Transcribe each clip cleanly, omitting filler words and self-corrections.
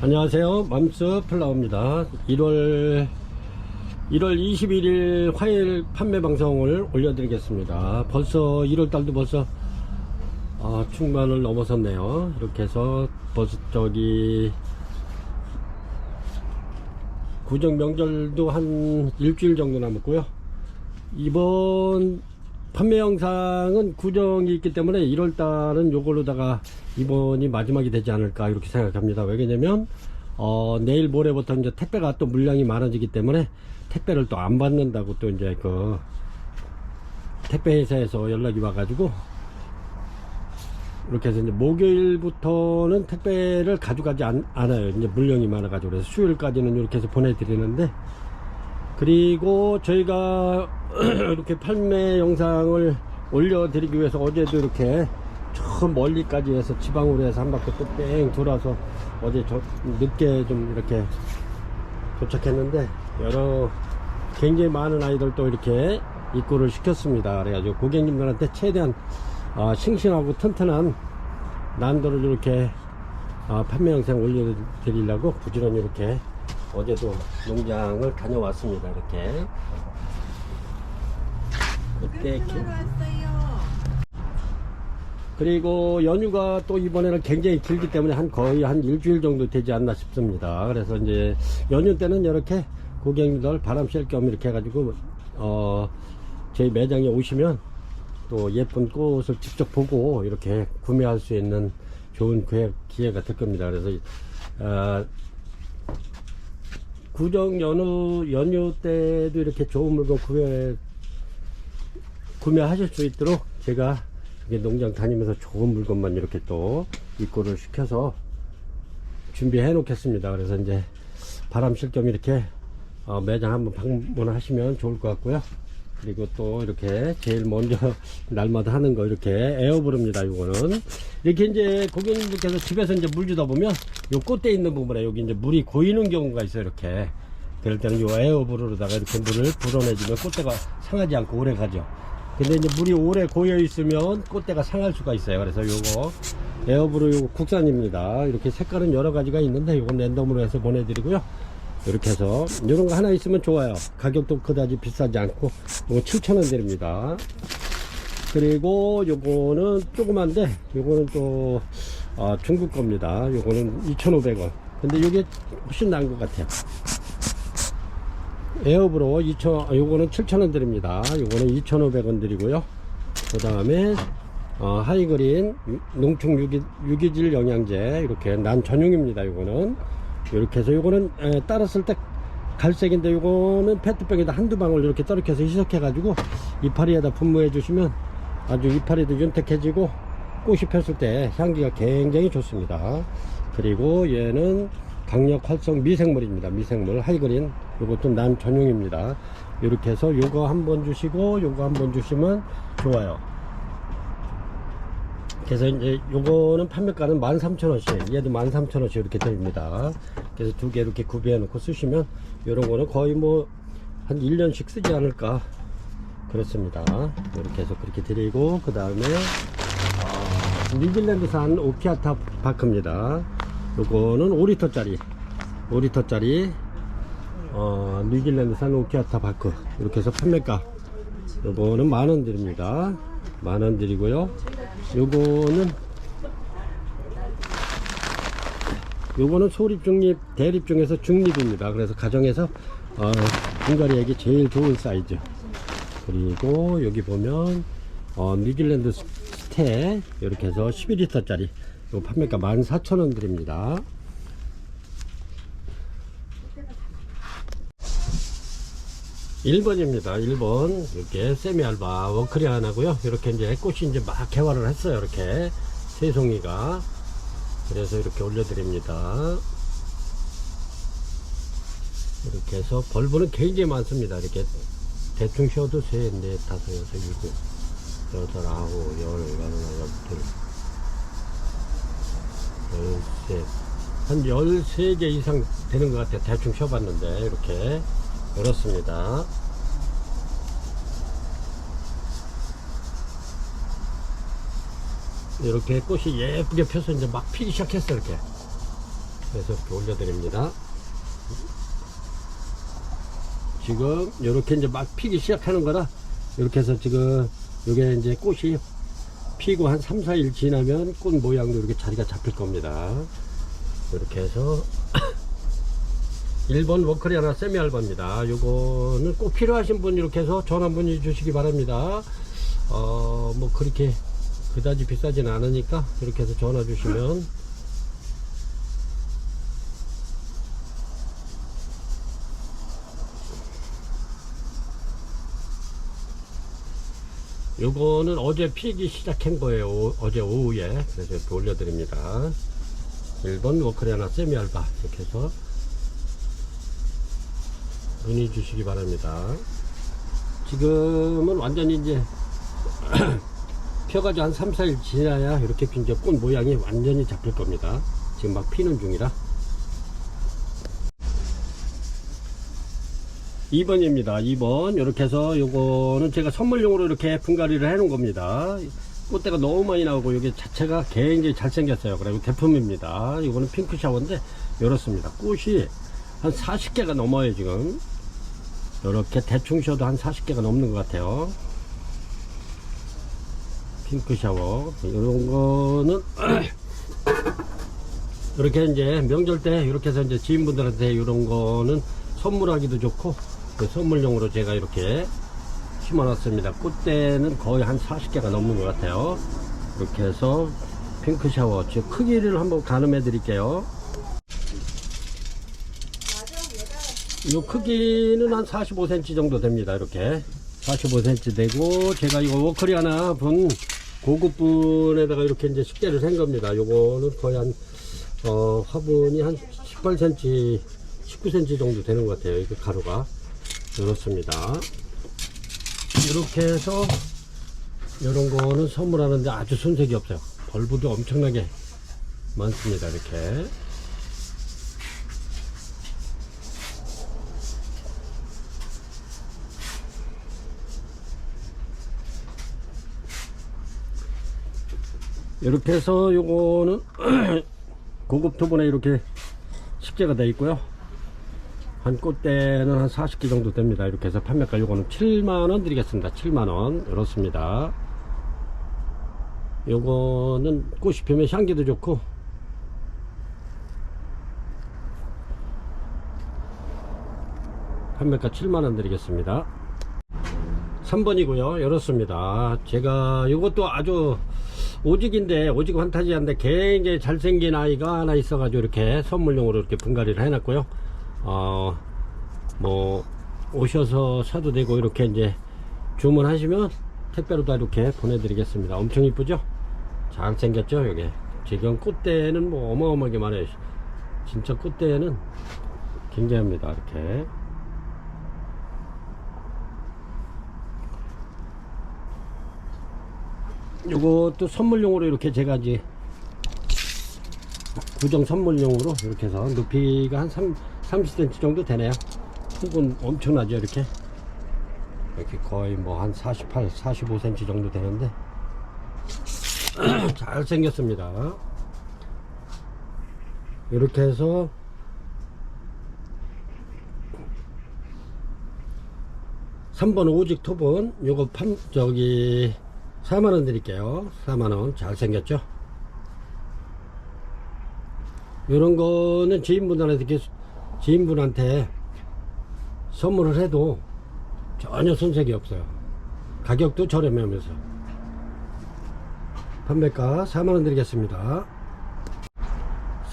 안녕하세요. 맘스 플라워입니다. 1월 21일 화요일 판매 방송을 올려드리겠습니다. 벌써 1월달도 벌써 중반을 넘어섰네요. 이렇게 해서 벌써 구정 명절도 한 일주일 정도 남았고요. 이번 판매 영상은 구정이 있기 때문에 1월달은 요걸로다가 이번이 마지막이 되지 않을까 이렇게 생각합니다. 왜냐면 내일 모레부터 이제 택배가 또 물량이 많아지기 때문에 택배를 또 안 받는다고 또 이제 그 택배 회사에서 연락이 와가지고 이렇게 해서 이제 목요일부터는 택배를 가져가지 않아요. 이제 물량이 많아가지고. 그래서 수요일까지는 이렇게 해서 보내드리는데, 그리고 저희가 이렇게 판매 영상을 올려드리기 위해서 어제도 이렇게 저 멀리까지 해서 지방으로 해서 한 바퀴 또 뺑 돌아서 어제 늦게 좀 이렇게 도착했는데, 굉장히 많은 아이들 또 이렇게 입고를 시켰습니다. 그래가지고 고객님들한테 최대한 싱싱하고 튼튼한 난도를 이렇게 판매 영상 올려드리려고 부지런히 이렇게 어제도 농장을 다녀왔습니다. 이렇게 그때 그리고 연휴가 또 이번에는 굉장히 길기 때문에 거의 한 일주일 정도 되지 않나 싶습니다. 그래서 이제 연휴 때는 이렇게 고객님들 바람 쐴 겸 이렇게 해가지고 저희 매장에 오시면 또 예쁜 꽃을 직접 보고 이렇게 구매할 수 있는 좋은 기회가 될 겁니다. 그래서 구정 연휴 때도 이렇게 좋은 물건 구매하실 수 있도록 제가 농장 다니면서 좋은 물건만 이렇게 또 입고를 시켜서 준비해 놓겠습니다. 그래서 이제 바람 쐴 겸 이렇게 매장 한번 방문하시면 좋을 것 같고요. 그리고 또 이렇게 제일 먼저 날마다 하는 거 이렇게 에어브루입니다. 요거는 이렇게 이제 고객님들께서 집에서 이제 물 주다 보면 요 꽃대 있는 부분에 여기 이제 물이 고이는 경우가 있어요. 이렇게 그럴 때는 요 에어브루로다가 이렇게 물을 불어내주면 꽃대가 상하지 않고 오래 가죠. 근데 이제 물이 오래 고여 있으면 꽃대가 상할 수가 있어요. 그래서 요거 에어브루 요거 국산입니다. 이렇게 색깔은 여러 가지가 있는데 요건 랜덤으로 해서 보내드리고요. 이렇게 해서 이런 거 하나 있으면 좋아요. 가격도 그다지 비싸지 않고 이거 7,000원 드립니다. 그리고 요거는 조그만데 요거는 또 중국 겁니다. 요거는 2,500원. 근데 요게 훨씬 나은 것 같아요. 에어브로 요거는 7,000원 드립니다. 요거는 2,500원 드리고요. 그 다음에 하이그린 농축 유기질 영양제 이렇게 난 전용입니다. 요거는 이렇게 해서 요거는 따랐을 때 갈색인데 요거는 페트병에다 한두 방울 이렇게 떨어켜서 희석해 가지고 이파리에다 분무해 주시면 아주 이파리도 윤택해지고 꽃이 폈을 때 향기가 굉장히 좋습니다. 그리고 얘는 강력 활성 미생물입니다. 미생물 하이그린 요것도 난 전용입니다. 이렇게 해서 요거 한번 주시고 요거 한번 주시면 좋아요. 그래서 이제 요거는 판매가는 13,000원씩, 얘도 13,000원씩 이렇게 됩니다. 그래서 두 개 이렇게 구비해 놓고 쓰시면 요런 거는 거의 뭐 한 1년씩 쓰지 않을까 그렇습니다. 이렇게 해서 그렇게 드리고, 그 다음에 뉴질랜드산 오키아타 바크입니다. 요거는 5리터짜리 뉴질랜드산 오키아타 바크 이렇게 해서 판매가 요거는 10,000원 드립니다. 10,000원 드리고요. 요거는 소립 중립 대립 중에서 중립입니다. 그래서 가정에서 분갈이에게 제일 좋은 사이즈. 그리고 여기 보면 뉴질랜드 스테 이렇게 해서 12리터짜리 요 판매가 14,000원 드립니다. (1번입니다) 1번 이렇게 세미알바 워크리안하고요. 이렇게 이제 꽃이 이제 막 개화를 했어요. 이렇게 세 송이가. 그래서 이렇게 올려드립니다. 이렇게 해서 벌브는 굉장히 많습니다. 이렇게 대충 쉬어도 셋, 넷, 다섯, 여섯, 일곱, 여덟, 아홉, 열, 열둘, 열셋, 한 13개 이상 되는 것 같아요. 대충 쉬어봤는데 이렇게 그렇습니다. 이렇게 꽃이 예쁘게 펴서 이제 막 피기 시작했어요. 이렇게 그래서 이렇게 올려드립니다. 지금 이렇게 이제 막 피기 시작하는 거라 이렇게 해서 지금 이게 이제 꽃이 피고 한 3, 4일 지나면 꽃 모양도 이렇게 자리가 잡힐 겁니다. 이렇게 해서 1번 워커리아나 세미알바입니다. 요거는 꼭 필요하신 분 이렇게 해서 전화 문의 주시기 바랍니다. 뭐 그렇게 그다지 비싸진 않으니까 이렇게 해서 전화 주시면 요거는 어제 피기 시작한 거예요. 어제 오후에. 그래서 이렇게 올려드립니다. 1번 워커리아나 세미알바 이렇게 해서 문의 주시기 바랍니다. 지금은 완전히 이제 펴가지고 한 3, 4일 지나야 이렇게 이제 꽃 모양이 완전히 잡힐 겁니다. 지금 막 피는 중이라. 2번입니다. 2번 이렇게 해서 요거는 제가 선물용으로 이렇게 분갈이를 해 놓은 겁니다. 꽃대가 너무 많이 나오고 여기 자체가 굉장히 잘생겼어요. 그리고 대품입니다. 이거는 핑크 샤워인데 이렇습니다. 꽃이 한 40개가 넘어요. 지금 이렇게 대충 쉬어도 한 40개가 넘는 것 같아요. 핑크 샤워 이런 거는 이렇게 이제 명절 때 이렇게 해서 이제 지인분들한테 이런 거는 선물하기도 좋고 그 선물용으로 제가 이렇게 심어 놨습니다. 꽃대는 거의 한 40개가 넘는 것 같아요. 이렇게 해서 핑크 샤워 지금 크기를 한번 가늠해 드릴게요. 이 크기는 한 45cm 정도 됩니다. 이렇게 45cm 되고 제가 이거 워커리아나 분 고급 분에다가 이렇게 이제 식재를 한 겁니다. 요거는 거의 한 화분이 한 18cm 19cm 정도 되는 것 같아요. 이거 가루가 이렇습니다. 이렇게 해서 이런 거는 선물하는데 아주 손색이 없어요. 벌브도 엄청나게 많습니다. 이렇게 이렇게 해서 요거는 고급 토분에 이렇게 식재가 되어 있고요. 한 꽃대는 한 40개 정도 됩니다. 이렇게 해서 판매가 요거는 7만원 드리겠습니다. 7만원 이렇습니다. 요거는 꽃이 피면 향기도 좋고 판매가 7만원 드리겠습니다. 3번이고요 이렇습니다. 제가 요것도 아주 오직인데 오직 환타지한데 굉장히 잘생긴 아이가 하나 있어 가지고 이렇게 선물용으로 이렇게 분갈이를 해놨고요. 뭐 오셔서 사도 되고 이렇게 이제 주문하시면 택배로 다 이렇게 보내드리겠습니다. 엄청 이쁘죠? 잘생겼죠? 여기 지금 꽃대는 뭐 어마어마하게 많아요. 진짜 꽃대는 굉장합니다. 이렇게 요것도 선물용으로 이렇게 제가 이제 구정 선물용으로 이렇게 해서 높이가 한 30cm 정도 되네요. 폭은 엄청나죠. 이렇게 거의 뭐 한 48, 45cm 정도 되는데 잘 생겼습니다. 이렇게 해서 (3번) 오직 톱은 요거 저기 4만원 드릴게요. 4만원 잘생겼죠? 요런 거는 지인분한테 선물을 해도 전혀 손색이 없어요. 가격도 저렴하면서 판매가 4만원 드리겠습니다.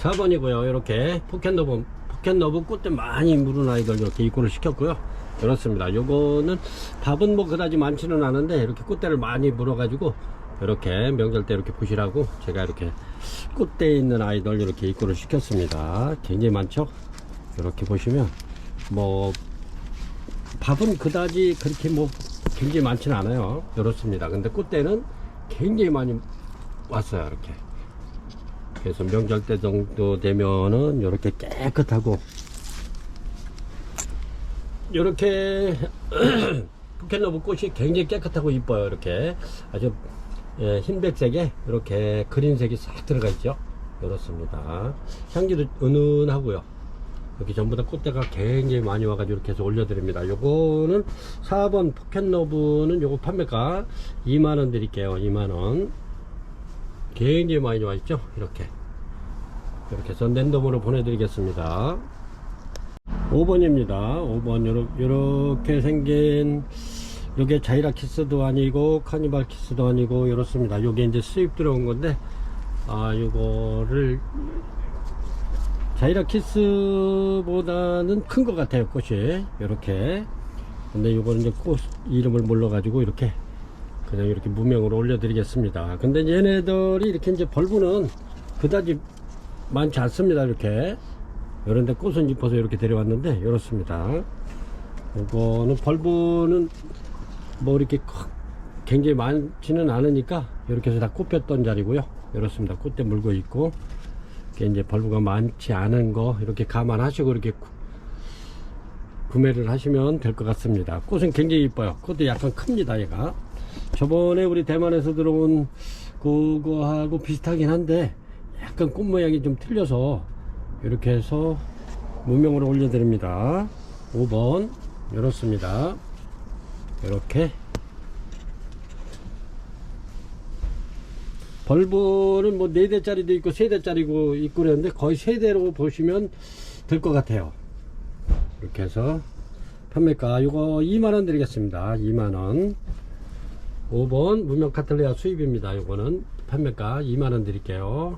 4번이고요 이렇게 포켓너브 꽃대 많이 물은 아이들 이렇게 입고를 시켰고요. 그렇습니다. 요거는 밥은 뭐 그다지 많지는 않은데 이렇게 꽃대를 많이 물어 가지고 이렇게 명절 때 이렇게 보시라고 제가 이렇게 꽃대에 있는 아이들 이렇게 입고를 시켰습니다. 굉장히 많죠? 이렇게 보시면 뭐 밥은 그다지 그렇게 뭐 굉장히 많지는 않아요. 이렇습니다. 근데 꽃대는 굉장히 많이 왔어요. 이렇게 그래서 명절 때 정도 되면은 이렇게 깨끗하고 이렇게 포켓러브 꽃이 굉장히 깨끗하고 이뻐요. 이렇게 아주 흰백색에 이렇게 그린색이 싹 들어가 있죠. 이렇습니다. 향기도 은은하고요. 여기 전부 다 꽃대가 굉장히 많이 와가지고 이렇게 해서 올려드립니다. 요거는 4번 포켓러브는 요거 판매가 2만원 드릴게요. 2만원. 굉장히 많이 와있죠. 이렇게 해서 랜덤으로 보내드리겠습니다. 5번입니다 5번 요렇게 생긴, 요게 자이라 키스도 아니고 카니발 키스도 아니고 이렇습니다. 요게 이제 수입 들어온 건데, 요거를 자이라 키스보다는 큰 것 같아요. 꽃이 요렇게. 근데 요거는 이제 꽃 이름을 몰라 가지고 이렇게 그냥 이렇게 무명으로 올려드리겠습니다. 근데 얘네들이 이렇게 이제 벌브는 그다지 많지 않습니다. 이렇게 요런데 꽃은 잎어서 이렇게 데려왔는데 이렇습니다. 이거는 벌브는 뭐 이렇게 굉장히 많지는 않으니까 이렇게 해서 다 꽃 폈던 자리고요. 이렇습니다. 꽃대 물고 있고, 이게 이제 벌브가 많지 않은 거 이렇게 감안하시고 이렇게 구매를 하시면 될 것 같습니다. 꽃은 굉장히 이뻐요. 꽃도 약간 큽니다. 얘가 저번에 우리 대만에서 들어온 그거하고 비슷하긴 한데 약간 꽃 모양이 좀 틀려서 이렇게 해서 무명으로 올려드립니다. 5번 이렇습니다. 이렇게 벌브는 뭐 4대짜리도 있고 3대짜리고 있고 그랬는데 거의 3대로 보시면 될 것 같아요. 이렇게 해서 판매가 요거 2만원 드리겠습니다. 2만원. 5번 무명 카틀레아 수입입니다. 요거는 판매가 2만원 드릴게요.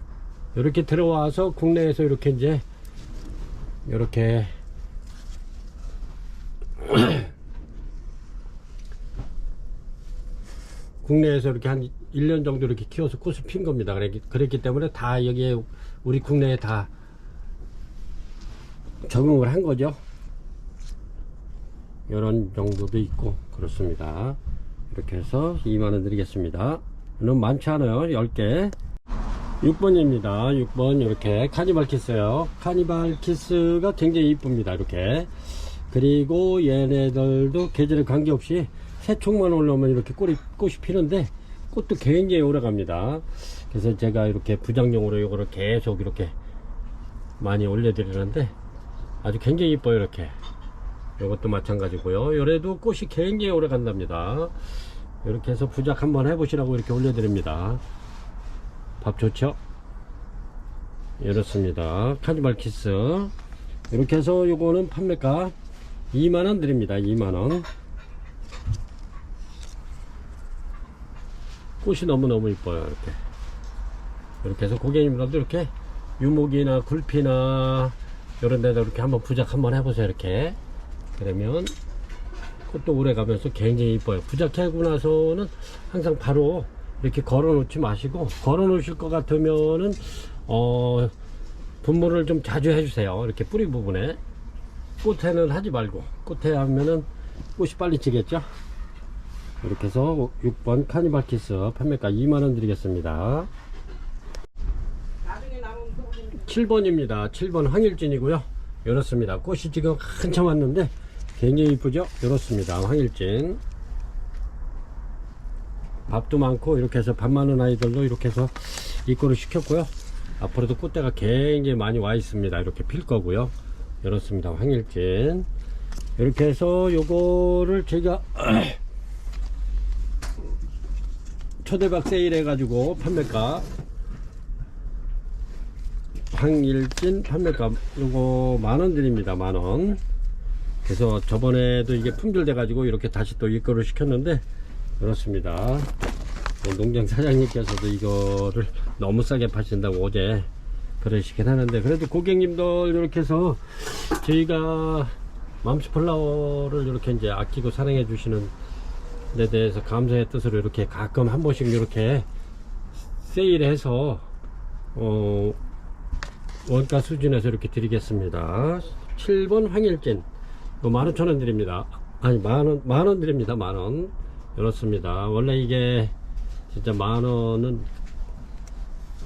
이렇게 들어와서 국내에서 이렇게 이제 이렇게 국내에서 이렇게 한 1년 정도 이렇게 키워서 꽃을 핀 겁니다. 그랬기 때문에 다 여기에 우리 국내에 다 적응을 한 거죠. 이런 정도도 있고 그렇습니다. 이렇게 해서 2만원 드리겠습니다. 너무 많지 않아요. 10개. 6번입니다 6번 이렇게 카니발 키스요. 카니발 키스가 굉장히 이쁩니다. 이렇게. 그리고 얘네들도 계절에 관계없이 새총만 올라오면 이렇게 꽃이 피는데 꽃도 굉장히 오래 갑니다. 그래서 제가 이렇게 부장용으로 이거를 계속 이렇게 많이 올려드리는데 아주 굉장히 이뻐요. 이렇게. 이것도 마찬가지고요. 요래도 꽃이 굉장히 오래 간답니다. 이렇게 해서 부작 한번 해보시라고 이렇게 올려드립니다. 밥 좋죠? 이렇습니다. 카니발 키스. 이렇게 해서 요거는 판매가 2만원 드립니다. 2만원. 꽃이 너무너무 이뻐요. 이렇게 해서 고객님들도 이렇게 유목이나 굴피나 이런 데다 이렇게 한번 부작 한번 해보세요. 이렇게. 그러면 꽃도 오래 가면서 굉장히 이뻐요. 부작하고 나서는 항상 바로 이렇게 걸어 놓지 마시고, 걸어 놓으실 것 같으면은 분무를 좀 자주 해주세요. 이렇게 뿌리 부분에. 꽃에는 하지 말고, 꽃에 하면은 꽃이 빨리 지겠죠. 이렇게 해서 6번 카니발 키스 판매가 2만원 드리겠습니다. 7번입니다 7번 황일진이고요. 이렇습니다. 꽃이 지금 한참 왔는데 굉장히 이쁘죠. 이렇습니다. 황일진. 밥도 많고 이렇게 해서 밥 많은 아이들도 이렇게 해서 입고를 시켰고요. 앞으로도 꽃대가 굉장히 많이 와 있습니다. 이렇게 필 거고요. 이렇습니다. 황일진. 이렇게 해서 요거를 제가 초대박 세일 해가지고 판매가 황일진 판매가 요거 만원 드립니다. 만원. 그래서 저번에도 이게 품절돼 가지고 이렇게 다시 또 입고를 시켰는데 그렇습니다. 농장 사장님께서도 이거를 너무 싸게 파신다고 어제 그러시긴 하는데, 그래도 고객님들 이렇게 해서 저희가 맘스플라워를 이렇게 이제 아끼고 사랑해 주시는 데 대해서 감사의 뜻으로 이렇게 가끔 한 번씩 이렇게 세일해서 원가 수준에서 이렇게 드리겠습니다. 7번 황일진 15,000원 드립니다. 아니 만원 드립니다. 만원. 이렇습니다. 원래 이게 진짜 만원은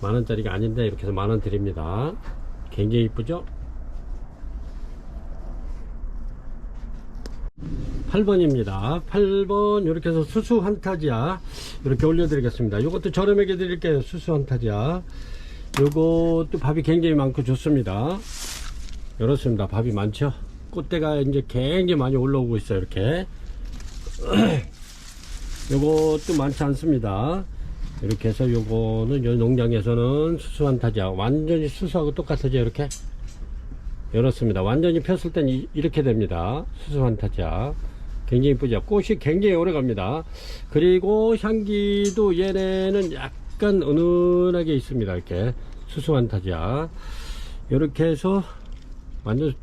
만원짜리가 아닌데 이렇게 해서 만원 드립니다. 굉장히 이쁘죠? 8번입니다 8번 이렇게 해서 수수 환타지아 이렇게 올려드리겠습니다. 이것도 저렴하게 드릴게요. 수수 환타지아 요것도 밥이 굉장히 많고 좋습니다. 이렇습니다. 밥이 많죠. 꽃대가 이제 굉장히 많이 올라오고 있어요. 이렇게. 요것도 많지 않습니다. 이렇게 해서 요거는 요 농장에서는 수수환타지아 완전히 수수하고 똑같아져. 이렇게 이렇습니다. 완전히 폈을 땐 이렇게 됩니다. 수수환타지아 굉장히 이쁘죠. 꽃이 굉장히 오래 갑니다. 그리고 향기도 얘네는 약간 은은하게 있습니다. 이렇게 수수환타지아 이렇게 해서 완전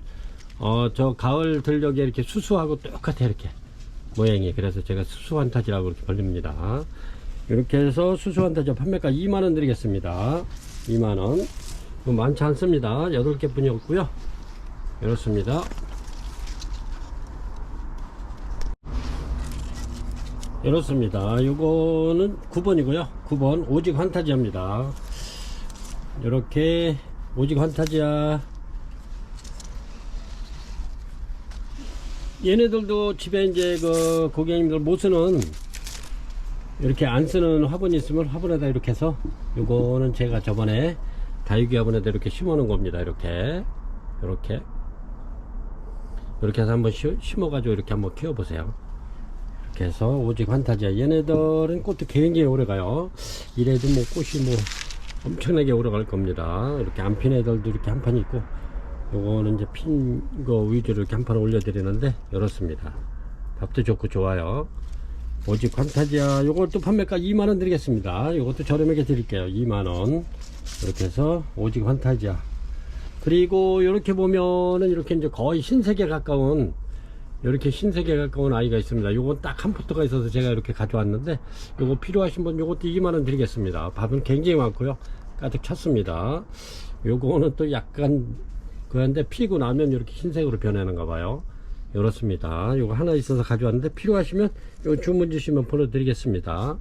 저 가을 들녘에 이렇게 수수하고 똑같아. 이렇게 모양이. 그래서 제가 수수환타지라고 이렇게 불립니다. 이렇게 해서 수수환타지아 판매가 2만원 드리겠습니다. 2만원. 많지 않습니다. 8개 뿐이었고요. 이렇습니다. 이렇습니다. 요거는 9번이고요 9번 오직 환타지아입니다. 이렇게 오직 환타지아 얘네들도 집에 이제 그 고객님들 못 쓰는 이렇게 안 쓰는 화분이 있으면 화분에다 이렇게 해서 요거는 제가 저번에 다육이 화분에다 이렇게 심어 놓은 겁니다. 이렇게 해서 한번 심어 가지고 이렇게 한번 키워 보세요. 이렇게 해서 오직 환타지아 얘네들은 꽃도 굉장히 오래 가요. 이래도 뭐 꽃이 뭐 엄청나게 오래 갈 겁니다. 이렇게 안 핀 애들도 이렇게 한 판 있고 요거는 이제 핀 거 위주로 이렇게 한 판 올려 드리는데 이렇습니다. 밥도 좋고 좋아요. 오직 환타지아 요것도 판매가 2만원 드리겠습니다. 요것도 저렴하게 드릴게요. 2만원. 이렇게 해서 오직 환타지아. 그리고 이렇게 보면은 이렇게 이제 거의 흰색에 가까운 이렇게 흰색에 가까운 아이가 있습니다. 요건 딱 한 포트가 있어서 제가 이렇게 가져왔는데 요거 필요하신 분 요것도 2만원 드리겠습니다. 밥은 굉장히 많고요. 가득 찼습니다. 요거는 또 약간 그런데 피고 나면 이렇게 흰색으로 변하는가 봐요. 이렇습니다. 요거 하나 있어서 가져왔는데 필요하시면 요 주문 주시면 보내드리겠습니다.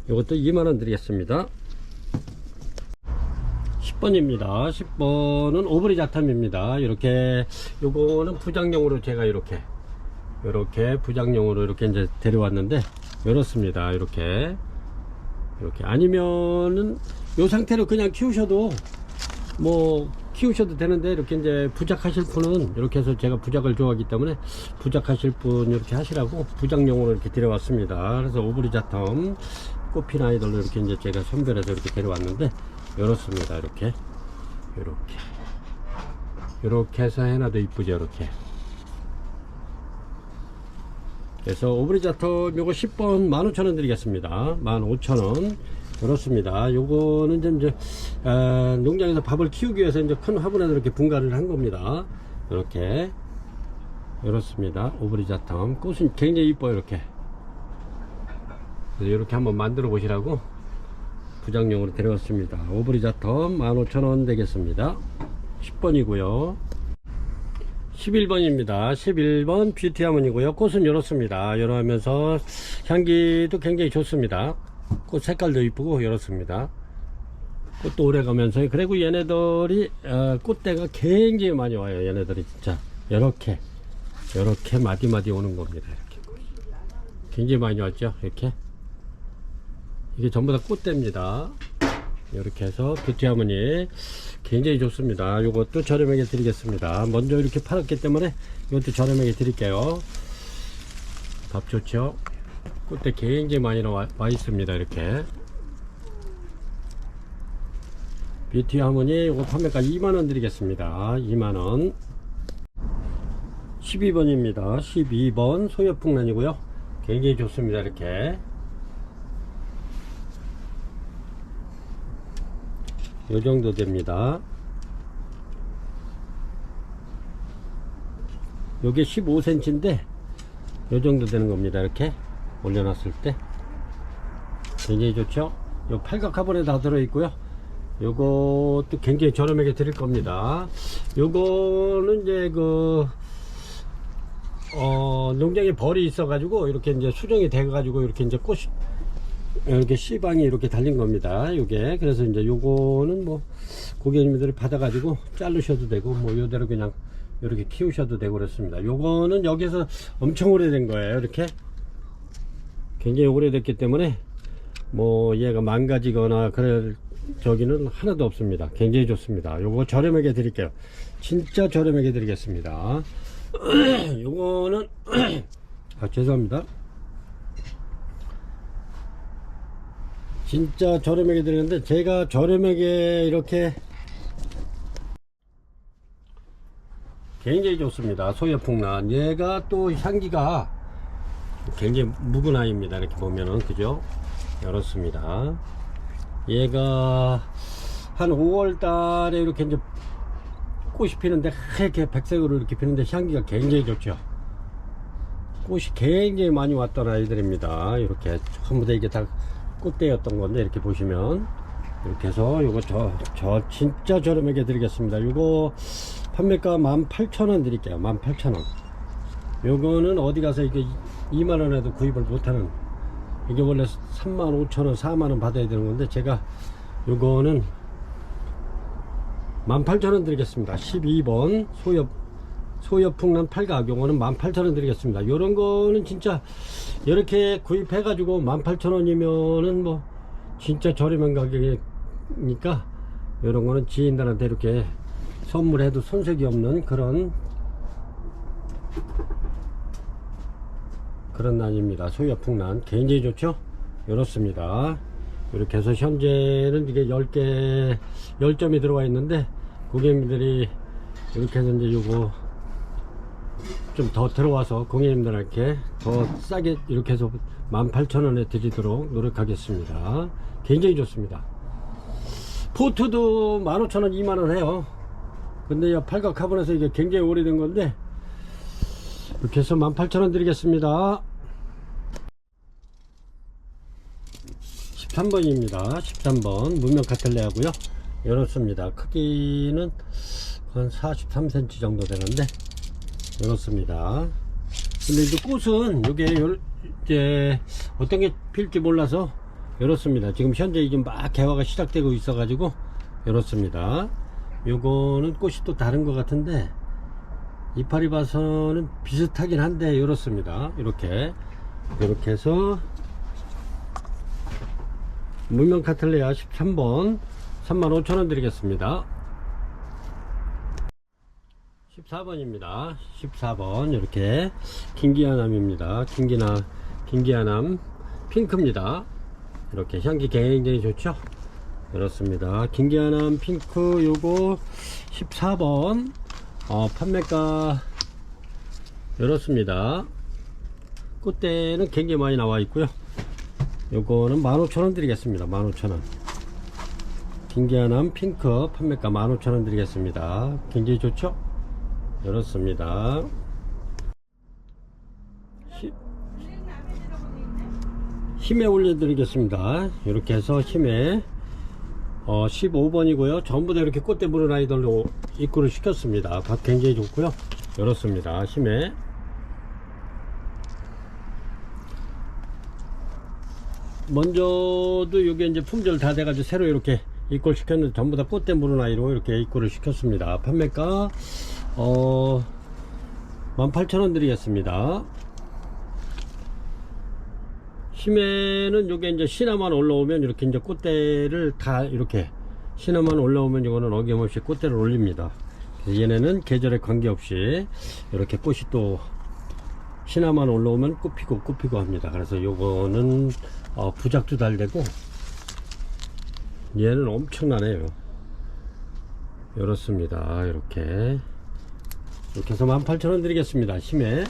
요것도 2만원 드리겠습니다. 10번입니다. 10번은 오브리 자탐입니다. 이렇게 요거는 부장용으로 제가 이렇게 부장용으로 이렇게 이제 데려왔는데 이렇습니다. 이렇게 아니면은 요 상태로 그냥 키우셔도 뭐 키우셔도 되는데 이렇게 이제 부작하실 분은 이렇게 해서 제가 부작을 좋아하기 때문에 부작하실 분 이렇게 하시라고 부작용으로 이렇게 데려왔습니다. 그래서 오브리 자탐 꽃핀 아이들로 이렇게 이제 제가 선별해서 이렇게 데려왔는데 이렇습니다. 이렇게 해서 해놔도 이쁘죠. 이렇게 그래서 오브리자텀 요거 10번 15,000원 드리겠습니다. 15,000원. 그렇습니다. 요거는 이제 농장에서 밥을 키우기 위해서 이제 큰 화분에 이렇게 분갈이를 한 겁니다. 이렇습니다. 오브리자텀 꽃은 굉장히 이뻐요. 이렇게 한번 만들어 보시라고 부장용으로 데려왔습니다. 오브리자텀 15,000원 되겠습니다. 10번이고요 11번입니다 11번 뷰티하몬이고요 꽃은 이렇습니다. 이러면서 향기도 굉장히 좋습니다. 꽃 색깔도 이쁘고 이렇습니다. 꽃도 오래 가면서 그리고 얘네들이 꽃대가 굉장히 많이 와요. 얘네들이 진짜 이렇게 마디마디 오는 겁니다. 이렇게 굉장히 많이 왔죠. 이게 전부 다 꽃대입니다. 이렇게 해서 뷰티하모니 굉장히 좋습니다. 이것도 저렴하게 드리겠습니다. 먼저 이렇게 팔았기 때문에 이것도 저렴하게 드릴게요. 밥 좋죠. 꽃대 굉장히 많이 와 있습니다. 이렇게 뷰티하모니 이거 판매가 2만원 드리겠습니다. 2만원. 12번입니다 12번 소엽풍란이고요 굉장히 좋습니다. 이렇게 요정도 됩니다. 요게 15cm인데 요정도 되는 겁니다. 이렇게 올려놨을 때 굉장히 좋죠. 요 팔각 화분에 다 들어있고요 요것도 굉장히 저렴하게 드릴 겁니다. 요거는 이제 농장에 벌이 있어 가지고 이렇게 이제 수정이 돼 가지고 이렇게 이제 꽃이 이렇게 씨방이 이렇게 달린 겁니다. 요게 그래서 이제 요거는 뭐 고객님들이 받아 가지고 자르셔도 되고 뭐 요대로 그냥 이렇게 키우셔도 되고 그렇습니다. 요거는 여기서 엄청 오래된 거예요. 이렇게 굉장히 오래됐기 때문에 뭐 얘가 망가지거나 그럴 저기는 하나도 없습니다. 굉장히 좋습니다. 요거 저렴하게 드릴게요. 진짜 저렴하게 드리겠습니다. 요거는 죄송합니다. 진짜 저렴하게 드리는데 제가 저렴하게 이렇게 굉장히 좋습니다. 소여풍란 얘가 또 향기가 굉장히 묵은 아이입니다. 이렇게 보면은 그죠? 이렇습니다. 얘가 한 5월 달에 이렇게 이제 꽃이 피는데 하얗게 백색으로 이렇게 피는데 향기가 굉장히 좋죠. 꽃이 굉장히 많이 왔던 아이들입니다. 이렇게 전부 다 이게 다 꽃대였던 건데 이렇게 보시면 이렇게 해서 요거 저 진짜 저렴하게 드리겠습니다. 요거 판매가 18,000원 드릴게요. 18,000원. 요거는 어디 가서 이게 2만원에도 구입을 못하는, 이게 원래 35,000원 4만원 받아야 되는 건데 제가 요거는 18,000원 드리겠습니다. 12번 소여풍란 팔각, 요거는 18,000원 드리겠습니다. 요런 거는 진짜 이렇게 구입해 가지고 18,000원이면은 뭐 진짜 저렴한 가격이니까 요런 거는 지인들한테 이렇게 선물해도 손색이 없는 그런 난입니다. 소여풍란 굉장히 좋죠. 이렇습니다. 이렇게 해서 현재는 이게 10점이 들어와 있는데 고객님들이 이렇게 해서 이제 요거 좀 더 들어와서 고객님들한테 더 싸게 이렇게 해서 18,000원에 드리도록 노력하겠습니다. 굉장히 좋습니다. 포트도 15,000원 2만원 해요. 근데 이 팔각 카본에서 이게 굉장히 오래된 건데 이렇게 해서 18,000원 드리겠습니다. 13번입니다. 13번 문명카텔레 하고요. 이렇습니다. 크기는 한 43cm 정도 되는데 이렇습니다. 근데 이제 꽃은 요게 이제 어떤 게 필지 몰라서 이렇습니다. 지금 현재 이제 막 개화가 시작되고 있어 가지고 이렇습니다. 요거는 꽃이 또 다른 것 같은데 이파리 봐서는 비슷하긴 한데 이렇습니다. 이렇게 해서 문명카텔레아 13번 35,000원 드리겠습니다. 14번입니다. 14번 이렇게 김기아남입니다. 김기아남 핑크입니다. 이렇게 향기 굉장히 좋죠. 그렇습니다. 김기아남 핑크 요거 14번 판매가 이렇습니다. 꽃대는 굉장히 많이 나와 있고요. 요거는 15,000원 드리겠습니다. 15,000원. 김기아남 핑크 판매가 15,000원 드리겠습니다. 굉장히 좋죠? 이렇습니다. 힘에 올려드리겠습니다. 이렇게 해서 힘에 15번이고요. 전부 다 이렇게 꽃대 부른 아이들로 입구를 시켰습니다. 밭 굉장히 좋고요. 이렇습니다. 힘에 먼저도 요게 이제 품절 다 돼가지고 새로 이렇게 입구를 시켰는데 전부 다 꽃대 부른 아이로 이렇게 입구를 시켰습니다. 판매가 18,000원 드리겠습니다. 힘에는 요게 이제 신화만 올라오면 이렇게 이제 꽃대를 다 이렇게 신화만 올라오면 이거는 어김없이 꽃대를 올립니다. 그래서 얘네는 계절에 관계없이 이렇게 꽃이 또 신화만 올라오면 꽃피고 합니다. 그래서 요거는 부작도 달되고 얘는 엄청나네요. 이렇습니다. 이렇게 해서 18,000원 드리겠습니다. 힘에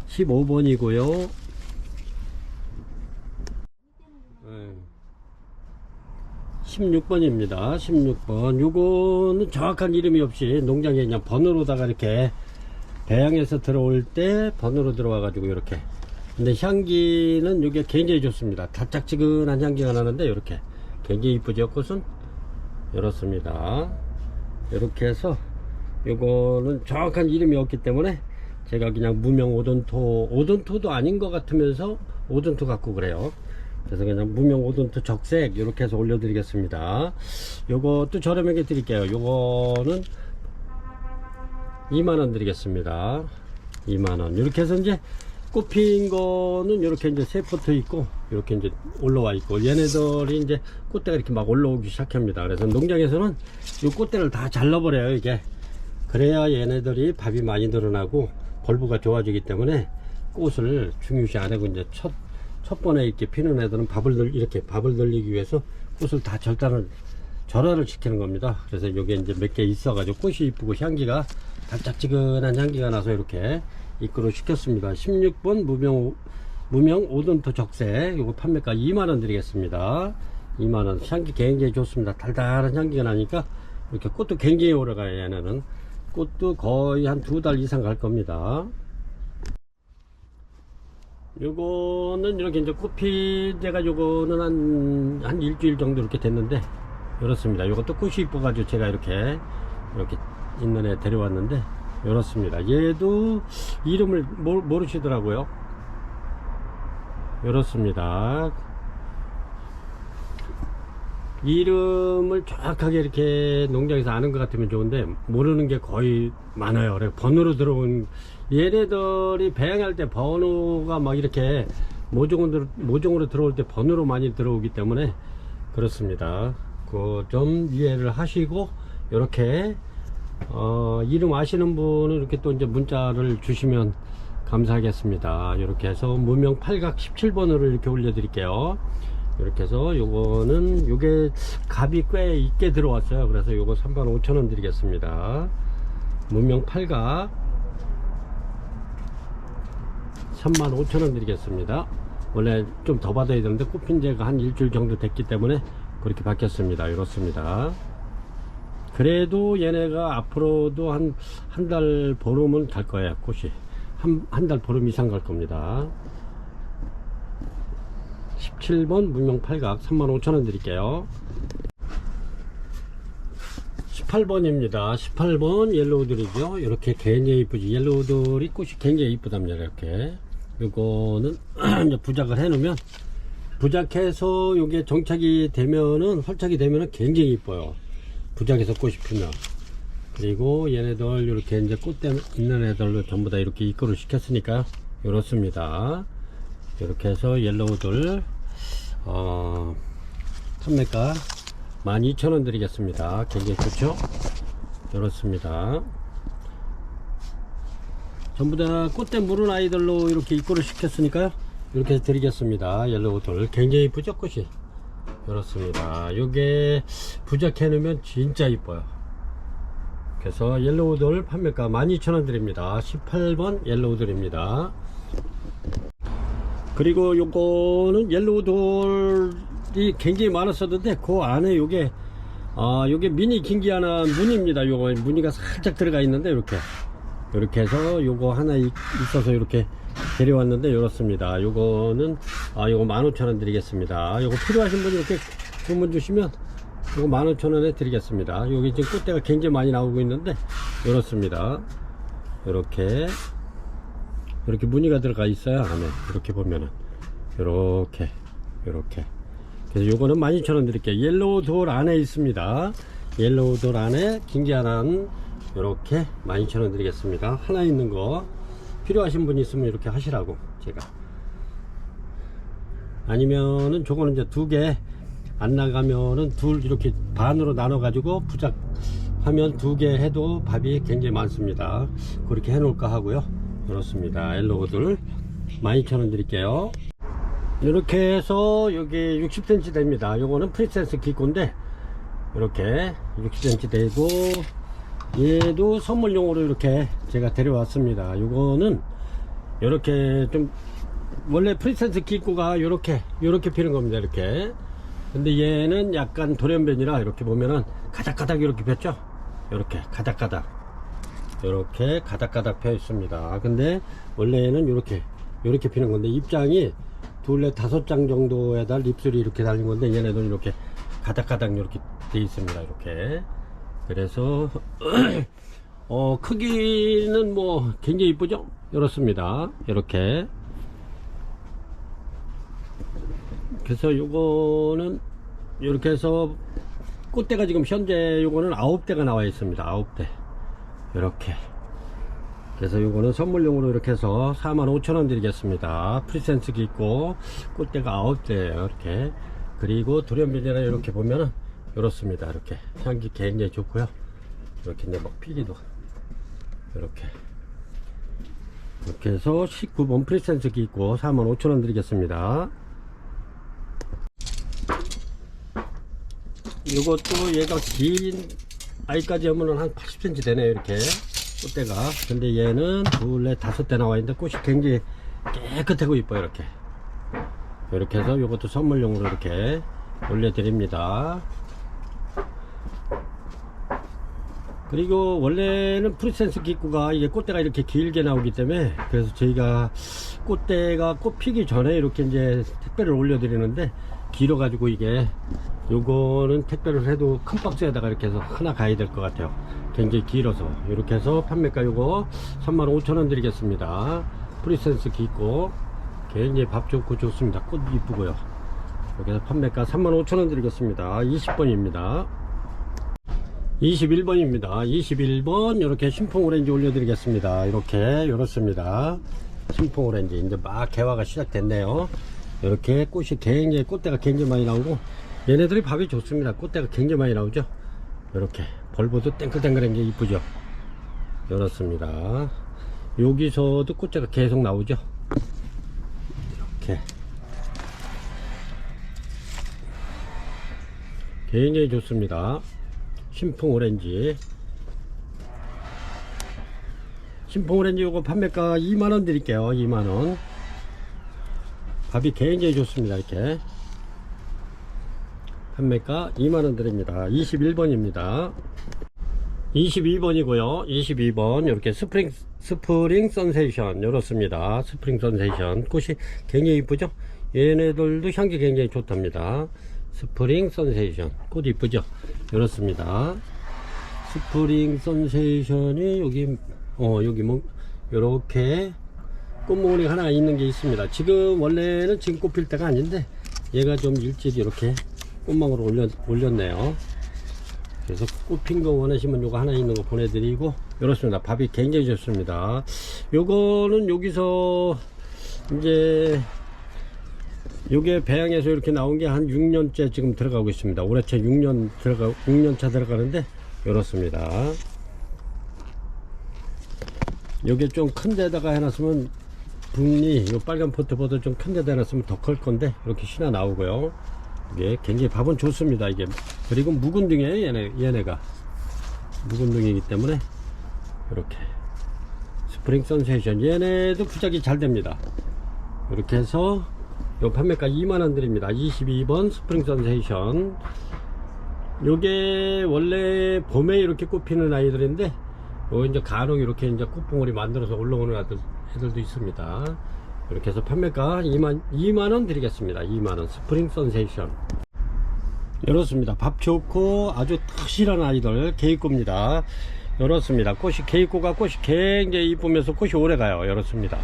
15번이고요 16번입니다 16번 요거는 정확한 이름이 없이 농장에 그냥 번호로다가 이렇게 배양해서 들어올 때 번호로 들어와 가지고 이렇게, 근데 향기는 이게 굉장히 좋습니다. 달짝지근한 향기가 나는데 이렇게 굉장히 이쁘죠. 꽃은 이렇습니다. 이렇게 해서 요거는 정확한 이름이 없기 때문에 제가 그냥 무명 오돈토도 아닌 것 같으면서 오돈토 갖고 그래요. 그래서 그냥 무명 오돈토 적색 이렇게 해서 올려드리겠습니다. 요것도 저렴하게 드릴게요. 요거는 2만원 드리겠습니다. 2만원. 이렇게 해서 이제 꽃 핀 거는 이렇게 이제 세 포트 있고 이렇게 이제 올라와 있고, 얘네들이 이제 꽃대가 이렇게 막 올라오기 시작합니다. 그래서 농장에서는 이 꽃대를 다 잘라버려요, 이게. 그래야 얘네들이 밥이 많이 늘어나고 벌브가 좋아지기 때문에 꽃을 중요시 안 하고, 이제 첫 번에 이렇게 피는 애들은 이렇게 밥을 늘리기 위해서 꽃을 다 절화를 시키는 겁니다. 그래서 이게 이제 몇 개 있어가지고 꽃이 이쁘고 향기가 달짝지근한 향기가 나서 이렇게 입구로 시켰습니다. 16번 무명 오돈토 적색, 요거 판매가 2만원 드리겠습니다. 2만원. 향기 굉장히 좋습니다. 달달한 향기가 나니까 이렇게 꽃도 굉장히 오래가요. 얘네는 꽃도 거의 한 2달 이상 갈 겁니다. 요거는 이렇게 이제 꽃핀 데가 요거는 한 일주일 정도 이렇게 됐는데, 이렇습니다. 요것도 꽃이 이뻐가지고 제가 이렇게 있는 애 데려왔는데, 이렇습니다. 얘도 이름을 모르시더라고요. 이렇습니다. 이름을 정확하게 이렇게 농장에서 아는 것 같으면 좋은데, 모르는 게 거의 많아요. 그래, 번호로 들어온, 얘네들이 배양할 때 번호가 막 이렇게 모종으로 들어올 때 번호로 많이 들어오기 때문에 그렇습니다. 그 좀 이해를 하시고, 이렇게 이름 아시는 분은 이렇게 또 이제 문자를 주시면 감사하겠습니다. 이렇게 해서 무명 팔각 17번으로 이렇게 올려드릴게요. 이렇게 해서 요거는, 요게 값이 꽤 있게 들어왔어요. 그래서 요거 35,000원 드리겠습니다. 무명 팔각 35,000원 드리겠습니다. 원래 좀 더 받아야 되는데 꽃핀 지가 한 일주일 정도 됐기 때문에 그렇게 바뀌었습니다. 이렇습니다. 그래도 얘네가 앞으로도 한 달 보름은 갈 거예요. 꽃이 한 달 보름 이상 갈 겁니다. 17번 무명팔각 35,000원 드릴게요. 18번입니다 18번 옐로우들이죠. 이렇게 굉장히 이쁘지. 옐로우들이 꽃이 굉장히 이쁘답니다. 이렇게 요거는 이제 부작을 해 놓으면, 부작해서 요게 정착이 되면은, 활착이 되면은 굉장히 이뻐요. 부작에서 꽃이 피면. 그리고 얘네들 이렇게 이제 꽃대 있는 애들로 전부 다 이렇게 입구를 시켰으니까요. 이렇습니다. 이렇게 해서 옐로우들 판매가 12,000원 드리겠습니다. 굉장히 좋죠? 이렇습니다. 전부 다 꽃대 물은 아이들로 이렇게 입구를 시켰으니까요. 이렇게 드리겠습니다. 옐로우들 굉장히 이쁘죠? 꽃이. 이렇습니다. 요게 부작해 놓으면 진짜 이뻐요. 그래서 옐로우들 판매가 12,000원 드립니다. 18번 옐로우들입니다. 그리고 요거는 옐로우돌이 굉장히 많았었는데, 그 안에 요게 요게 미니 긴기아나 무늬입니다. 요거 무늬가 살짝 들어가 있는데, 이렇게 해서 요거 하나 있어서 이렇게 데려왔는데, 이렇습니다. 요거는 요거 15,000원 드리겠습니다. 요거 필요하신 분이 이렇게 주문 주시면 요거 15,000원에 드리겠습니다. 여기 지금 꽃대가 굉장히 많이 나오고 있는데, 이렇습니다. 이렇게 무늬가 들어가 있어요. 안에 이렇게 보면은 이렇게 그래서 요거는 12,000원 드릴게요. 옐로우 돌 안에 있습니다. 옐로우 돌 안에 긴기아난 이렇게 12,000원 드리겠습니다. 하나 있는 거 필요하신 분 있으면 이렇게 하시라고, 제가. 아니면은 저거는 이제 2개 안 나가면은 이렇게 반으로 나눠 가지고 부작하면 2개 해도 밥이 굉장히 많습니다. 그렇게 해 놓을까 하고요. 그렇습니다. 옐로우들 12,000원 드릴게요. 이렇게 해서 여기 60cm 됩니다. 요거는 프리센스 기코인데 이렇게 60cm 되고, 얘도 선물용으로 이렇게 제가 데려왔습니다. 요거는 이렇게 좀, 원래 프리센스 기코가 이렇게 피는 겁니다. 이렇게. 근데 얘는 약간 돌연변이라 이렇게 보면은 가닥가닥 이렇게 폈죠. 이렇게 가닥가닥 펴 있습니다. 근데 원래는 이렇게 피는 건데, 입장이 2, 4, 5장 정도에다 립술이 이렇게 달린 건데, 얘네들은 이렇게 가닥가닥 이렇게 돼 있습니다. 이렇게. 그래서 크기는 뭐 굉장히 이쁘죠? 이렇습니다. 이렇게. 그래서 요거는 이렇게 해서 꽃대가 지금 현재 요거는 9대가 나와 있습니다. 9대. 이렇게 그래서 요거는 선물용으로 이렇게 해서 45,000원 드리겠습니다. 프리센스기 있고 꽃대가 9대예요 이렇게. 그리고 돌연변이라 이렇게 보면은 이렇습니다. 이렇게 향기 굉장히 좋고요. 이렇게 이제 막 피기도 이렇게 해서 19번 프리센스기 있고 45,000원 드리겠습니다. 이것도 얘가 긴 아이까지 하면은 한 80cm 되네요 이렇게 꽃대가. 근데 얘는 둘, 넷, 5대 나와 있는데 꽃이 굉장히 깨끗하고 이뻐요 이렇게 해서 이것도 선물용으로 이렇게 올려드립니다. 그리고 원래는 프리센스 기구가 이게 꽃대가 이렇게 길게 나오기 때문에, 그래서 저희가 꽃대가 꽃 피기 전에 이렇게 이제 택배를 올려드리는데, 길어 가지고 이게 요거는 택배를 해도 큰 박스에다가 이렇게 해서 하나 가야 될 것 같아요. 굉장히 길어서. 이렇게 해서 판매가 요거 35,000원 드리겠습니다. 프리센스 기구 굉장히 밥 좋고 좋습니다. 꽃 이쁘고요. 이렇게 해서 판매가 35,000원 드리겠습니다. 20번입니다 21번입니다 21번 이렇게 신풍 오렌지 올려드리겠습니다. 이렇습니다. 신풍 오렌지 이제 막 개화가 시작됐네요. 이렇게 꽃이 굉장히, 꽃대가 굉장히 많이 나오고, 얘네들이 밥이 좋습니다. 꽃대가 굉장히 많이 나오죠. 이렇게 벌보도 땡글땡글한 게 이쁘죠. 이렇습니다. 여기서도 꽃대가 계속 나오죠. 이렇게 굉장히 좋습니다. 신풍 오렌지 요거 판매가 2만원 드릴게요. 2만원. 밥이 굉장히 좋습니다. 이렇게 판매가 2만원 드립니다. 21번입니다 22번이고요 22번 이렇게 스프링 선세이션 이렇습니다. 스프링 선세이션 꽃이 굉장히 이쁘죠. 얘네들도 향기 굉장히 좋답니다. 스프링 선세이션 꽃 이쁘죠. 이렇습니다. 스프링 선세이션이 여기 뭐 요렇게 꽃무늬 하나 있는 게 있습니다. 지금 원래는 지금 꽃필 때가 아닌데 얘가 좀 일찍 이렇게 꽃망으로 올렸네요. 그래서 꽃핀 거 원하시면 요거 하나 있는 거 보내드리고, 이렇습니다. 밥이 굉장히 좋습니다. 요거는 여기서 이제 요게 배양에서 이렇게 나온 게 한 6년째 지금 들어가고 있습니다. 올해째 6년차 들어가는데 이렇습니다. 요게 좀 큰 데다가 해놨으면 분리, 요 빨간 포트보다 좀 큰 데다 해놨으면 더 클 건데 이렇게 신화 나오고요. 이게 굉장히 밥은 좋습니다. 이게 그리고 묵은둥이에요. 얘네가 묵은둥이기 때문에 이렇게 스프링 선세이션 얘네도 부작이 잘 됩니다. 이렇게 해서 요 판매가 2만원 드립니다. 22번 스프링 선세이션. 요게 원래 봄에 이렇게 꽃피는 아이들인데 요 이제 간혹 이렇게 이제 꽃봉오리 만들어서 올라오는 애들도 있습니다. 이렇게 해서 판매가 2만원 드리겠습니다. 2만원 스프링 선세이션. 이렇습니다. 밥 좋고 아주 탁실한 아이들 개입고입니다. 이렇습니다. 개입고가 꽃이 굉장히 이쁘면서 꽃이 오래가요. 이렇습니다.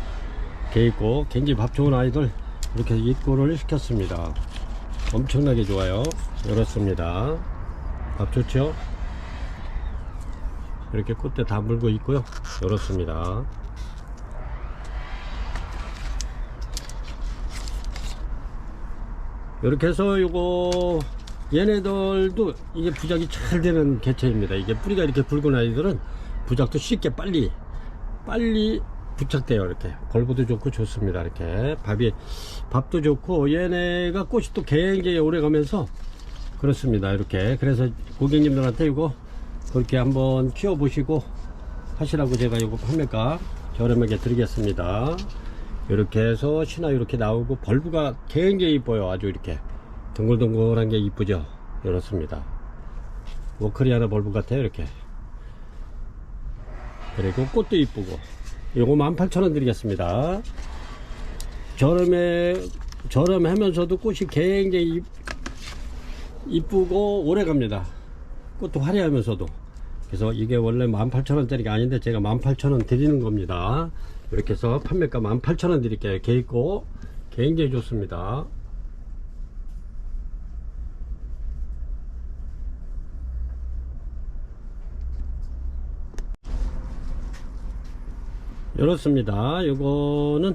개입고 굉장히 밥 좋은 아이들 이렇게 입고를 시켰습니다. 엄청나게 좋아요. 이렇습니다. 밥 좋죠. 이렇게 꽃대 다 물고 있고요. 이렇습니다. 이렇게 해서 요거 얘네들도 이게 부작이 잘 되는 개체입니다. 이게 뿌리가 이렇게 굵은 아이들은 부작도 쉽게 빨리 부착돼요. 이렇게 벌보도 좋고 좋습니다. 이렇게 밥도 좋고 얘네가 꽃이 또 굉장히 오래 가면서 그렇습니다. 이렇게 그래서 고객님들한테 이거 그렇게 한번 키워 보시고 하시라고 제가 이거 판매가 저렴하게 드리겠습니다. 이렇게 해서 신화 이렇게 나오고 벌브가 굉장히 이뻐요. 아주 이렇게 동글동글한 게 이쁘죠. 이렇습니다. 워크리아나 벌브 같아요. 이렇게. 그리고 꽃도 이쁘고 요거 18,000원 드리겠습니다. 저렴하면서도 꽃이 굉장히 이쁘고 오래 갑니다. 꽃도 화려하면서도. 그래서 이게 원래 18,000원짜리가 아닌데 제가 18,000원 드리는 겁니다. 이렇게 해서 판매가 18,000원 드릴게요. 개있고 굉장히 좋습니다. 이렇습니다. 요거는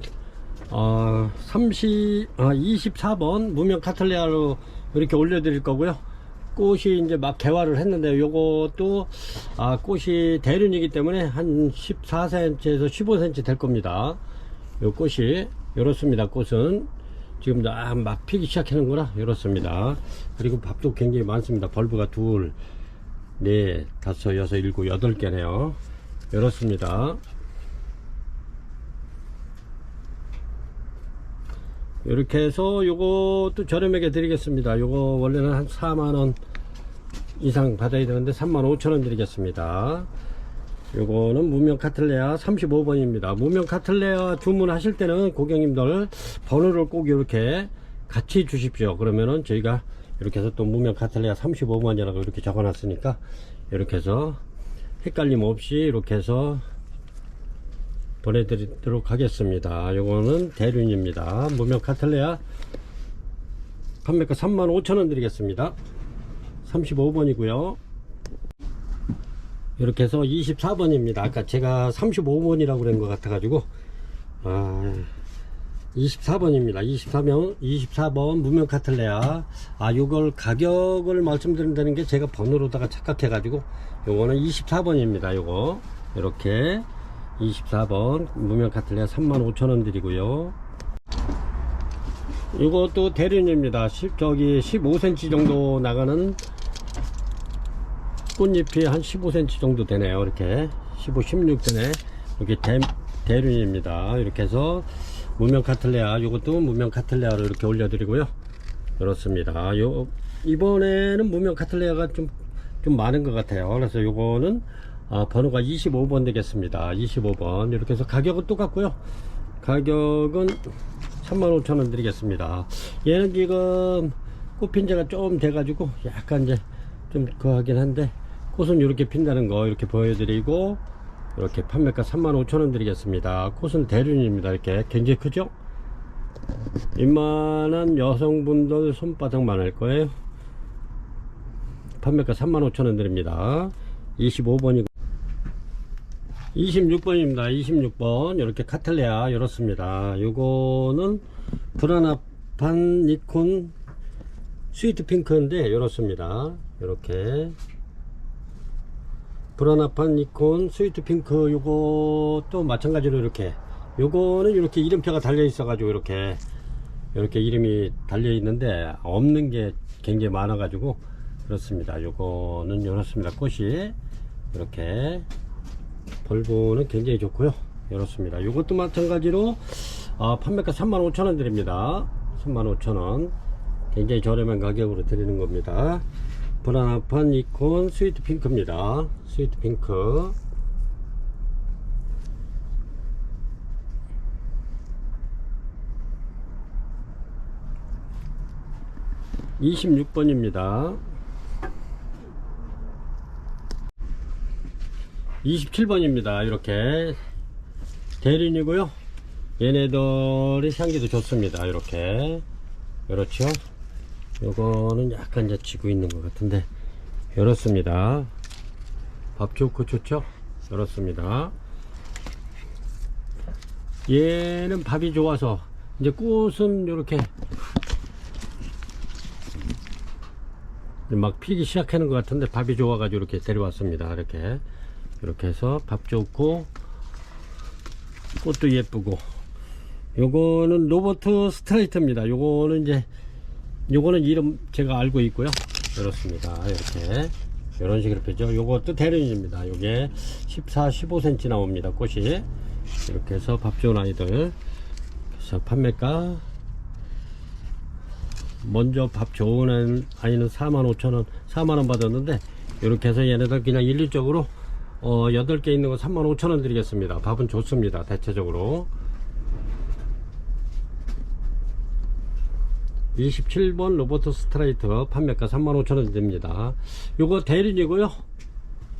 24번 무명 카틀레아로 이렇게 올려드릴 거고요. 꽃이 이제 막 개화를 했는데 요것도 꽃이 대륜이기 때문에 한 14cm에서 15cm 될 겁니다. 요 꽃이 이렇습니다. 꽃은 지금 막 피기 시작하는 거라 이렇습니다. 그리고 밥도 굉장히 많습니다. 벌브가 2, 4, 5, 6, 7, 8개네요. 이렇습니다. 이렇게 해서 요것도 저렴하게 드리겠습니다. 요거 원래는 한 4만원 이상 받아야 되는데 35,000원 드리겠습니다. 요거는 무명 카틀레아 35번입니다. 무명 카틀레아 주문하실 때는 고객님들 번호를 꼭 이렇게 같이 주십시오. 그러면은 저희가 이렇게 해서 또 무명 카틀레아 35번이라고 이렇게 적어 놨으니까 이렇게 해서 헷갈림 없이 이렇게 해서 보내드리도록 하겠습니다. 요거는 대륜입니다. 무명 카틀레아 판매가 35,000원 드리겠습니다. 35번이고요 이렇게 해서 24번입니다 아까 제가 35번이라고 그런 것 같아 가지고 24번입니다 24번 무명 카틀레아 요걸 가격을 말씀드린다는 게 제가 번호로다가 착각해 가지고 요거는 24번입니다 요거 이렇게 24번 무명 카틀레아 35,000원 드리고요. 이것도 대륜입니다. 15cm 정도 나가는 꽃잎이 한 15cm 정도 되네요. 이렇게 15, 16 되네. 이렇게 대륜입니다. 이렇게 해서 무명 카틀레아, 이것도 무명 카틀레아로 이렇게 올려드리고요. 그렇습니다. 이번에는 무명 카틀레아가 좀 많은 것 같아요. 그래서 요거는 번호가 25번 되겠습니다. 25번. 이렇게 해서 가격은 똑같고요. 가격은 35,000원 드리겠습니다. 얘는 지금 꽃핀 지가 좀 돼가지고 약간 이제 좀 그하긴 한데 꽃은 이렇게 핀다는 거 이렇게 보여드리고 이렇게 판매가 35,000원 드리겠습니다. 꽃은 대륜입니다. 이렇게 굉장히 크죠? 웬만한 여성분들 손바닥만 할 거예요. 판매가 35,000원 드립니다. 25번이고 26번입니다. 26번 이렇게 카틀레아 이렇습니다. 요거는 불안합한 니콘 스위트 핑크인데 이렇습니다. 이렇게 불안합한 니콘 스위트 핑크 요것도 마찬가지로 이렇게 요거는 이렇게 이름표가 달려 있어 가지고 이렇게 이름이 달려 있는데 없는 게 굉장히 많아 가지고 그렇습니다. 요거는 이렇습니다. 꽃이 이렇게 벌브는 굉장히 좋고요. 이렇습니다. 요것도 마찬가지로 판매가 35,000원 드립니다. 35,000원 굉장히 저렴한 가격으로 드리는 겁니다. 불안합한 니콘 스위트 핑크입니다. 스위트 핑크 26번입니다. 27번입니다. 이렇게 대륜이고요. 얘네들이 향기도 좋습니다. 이렇게 그렇죠. 요거는 약간 이제 지고 있는 것 같은데 이렇습니다. 밥 좋고 좋죠. 이렇습니다. 얘는 밥이 좋아서 이제 꽃은 이렇게 막 피기 시작하는 것 같은데 밥이 좋아가지고 이렇게 데려왔습니다. 이렇게 해서 밥 좋고 꽃도 예쁘고 요거는 로버트 스트레이트입니다. 요거는 이름 제가 알고 있고요. 이렇습니다. 이렇게 이런 식으로 펴죠. 요것도 대륜입니다. 요게 14, 15cm 나옵니다. 꽃이 이렇게 해서 밥 좋은 아이들. 그래서 판매가 먼저 밥 좋은 아이는 45,000원 4만원 받았는데 이렇게 해서 얘네들 그냥 일률적으로 8개 있는 거 35,000원 드리겠습니다. 밥은 좋습니다. 대체적으로 27번 로버트 스트라이트 판매가 35,000원 됩니다. 요거 대륜이고요.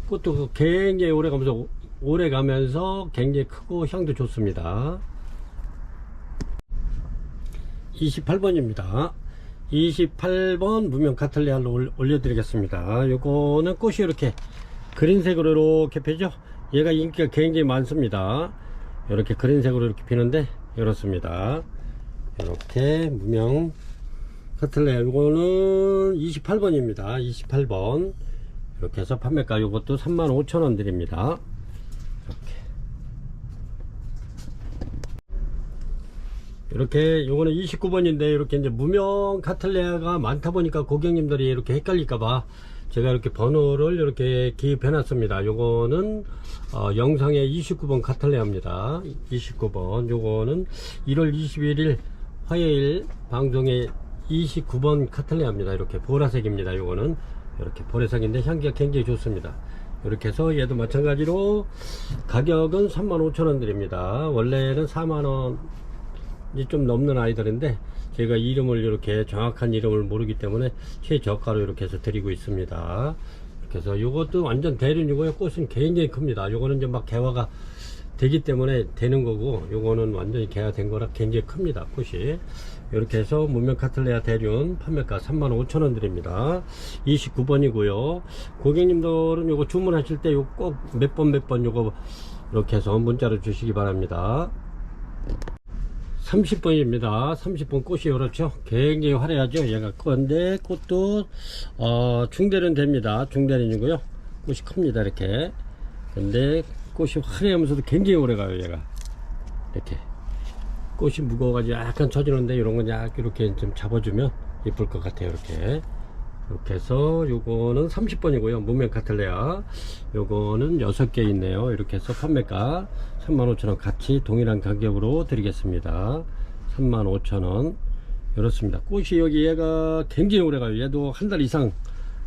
그것도 굉장히 오래 가면서 굉장히 크고 향도 좋습니다. 28번입니다. 28번 무명 카틀레아로 올려드리겠습니다. 요거는 꽃이 이렇게 그린색으로 이렇게 펴죠. 얘가 인기가 굉장히 많습니다. 이렇게 그린색으로 이렇게 피는데 이렇습니다. 이렇게 무명 카틀레아, 요거는 28번입니다 28번. 이렇게 해서 판매가 요것도 35,000원 드립니다. 이렇게 요거는 29번인데 이렇게 이제 무명 카틀레아가 많다 보니까 고객님들이 이렇게 헷갈릴까봐 제가 이렇게 번호를 이렇게 기입해 놨습니다. 요거는 영상에 29번 카틀레아입니다. 29번. 요거는 1월 21일 화요일 방송에 29번 카틀레아입니다. 이렇게 보라색입니다. 요거는 이렇게 보라색인데 향기가 굉장히 좋습니다. 이렇게 해서 얘도 마찬가지로 가격은 35,000원 드립니다. 원래는 4만원 좀 넘는 아이들인데 제가 이름을 이렇게 정확한 이름을 모르기 때문에 최저가로 이렇게 해서 드리고 있습니다. 이렇게 해서 요것도 완전 대륜이고요. 꽃은 굉장히 큽니다. 요거는 이제 막 개화가 되기 때문에 되는 거고, 요거는 완전히 개화된 거라 굉장히 큽니다. 꽃이. 이렇게 해서 무명 카틀레아 대륜 판매가 35,000원 드립니다. 29번이고요 고객님들은 요거 주문하실 때 요 꼭 몇 번 요거 이렇게 해서 문자로 주시기 바랍니다. 30번입니다. 30번 꽃이 이렇죠. 굉장히 화려하죠. 얘가 건데 꽃도 중대는 됩니다. 중대는이고요. 꽃이 큽니다. 이렇게. 근데 꽃이 화려하면서도 굉장히 오래가요. 얘가 이렇게 꽃이 무거워가지고 약간 젖이는데 이런 건 약간 이렇게 좀 잡아주면 예쁠 것 같아요. 이렇게 해서 요거는 30번이고요 무명 카틀레아. 요거는 6개 있네요. 이렇게 해서 판매가 35,000원 같이 동일한 가격으로 드리겠습니다. 35,000원. 이렇습니다. 꽃이 여기 얘가 굉장히 오래가요. 얘도 한 달 이상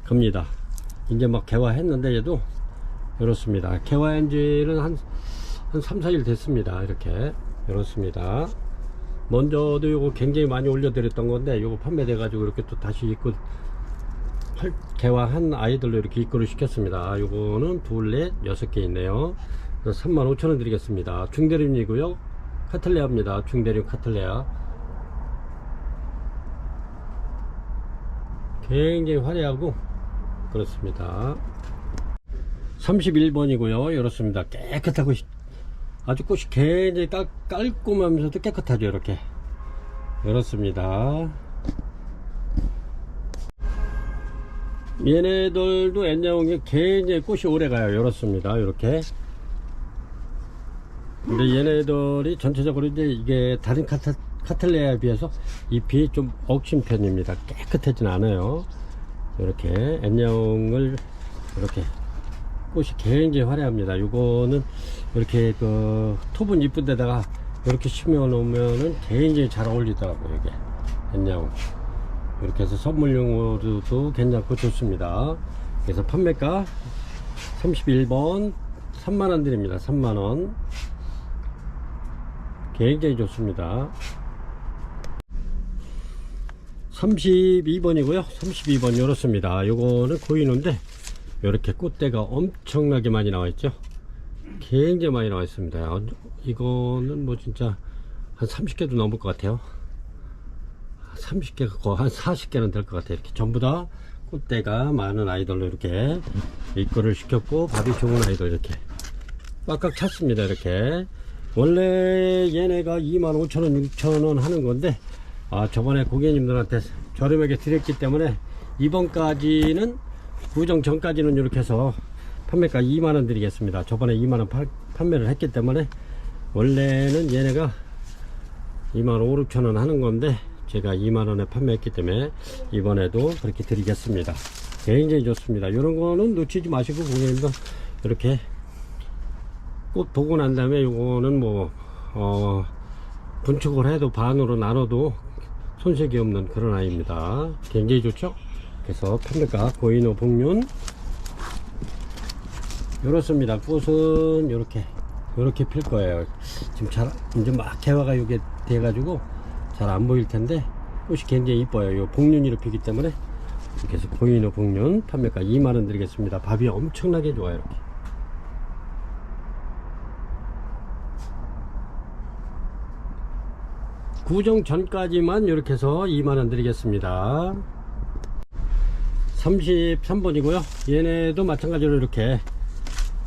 갑니다. 이제 막 개화했는데 얘도 이렇습니다. 개화한 지는 한 3, 4일 됐습니다. 이렇습니다. 먼저도 요거 굉장히 많이 올려드렸던 건데 요거 판매돼 가지고 이렇게 또 다시 입고 개화한 아이들로 이렇게 입고를 시켰습니다. 요거는 둘, 넷, 6개 있네요. 35,000원 드리겠습니다. 중대륜이고요 카틀레아입니다. 중대륜 카틀레아. 굉장히 화려하고 그렇습니다. 31번이고요 이렇습니다. 깨끗하고 아주 꽃이 굉장히 깔끔하면서도 깨끗하죠. 이렇습니다. 얘네들도 엔냐옹이 굉장히 꽃이 오래가요. 이렇습니다. 이렇게. 근데 얘네들이 전체적으로 이제 이게 다른 카틀레아에 비해서 잎이 좀 억신 편입니다. 깨끗하진 않아요. 이렇게 엔냐옹을 이렇게 꽃이 굉장히 화려합니다. 이거는 이렇게 그 톱은 이쁜 데다가 이렇게 심어 놓으면은 굉장히 잘 어울리더라고요. 이게 엔냐옹. 이렇게 해서 선물용으로도 괜찮고 좋습니다. 그래서 판매가 31번 3만원 드립니다. 3만원. 굉장히 좋습니다. 32번이고요 32번 이렇습니다. 요거는 고인인데 이렇게 꽃대가 엄청나게 많이 나와 있죠. 굉장히 많이 나와 있습니다. 이거는 뭐 진짜 한 30개도 넘을 것 같아요. 30개가 한 40개는 될 것 같아요. 이렇게 전부 다 꽃대가 많은 아이들로 이렇게 입고를 시켰고 밥이 좋은 아이들 이렇게 꽉꽉 찼습니다. 이렇게 원래 얘네가 25,000원 6,000원 하는 건데 저번에 고객님들한테 저렴하게 드렸기 때문에 이번까지는 구정 전까지는 이렇게 해서 판매가 2만원 드리겠습니다. 저번에 2만원 판매를 했기 때문에 원래는 얘네가 25,000, 6,000원 하는 건데 제가 2만원에 판매했기 때문에 이번에도 그렇게 드리겠습니다. 굉장히 좋습니다. 이런 거는 놓치지 마시고 고객님들 이렇게 꽃 보고 난 다음에 요거는 뭐 분축을 해도 반으로 나눠도 손색이 없는 그런 아이입니다. 굉장히 좋죠. 그래서 판매가 고인호 복륜 이렇습니다. 꽃은 이렇게 필 거예요. 지금 이제 막 개화가 이게 돼 가지고 잘 안 보일 텐데 꽃이 굉장히 이뻐요. 요 복륜이로 피기 때문에 이렇게 해서 고인호 복륜 판매가 2만원 드리겠습니다. 밥이 엄청나게 좋아요. 이렇게 구정 전까지만 이렇게 해서 2만원 드리겠습니다. 33번이고요 얘네도 마찬가지로 이렇게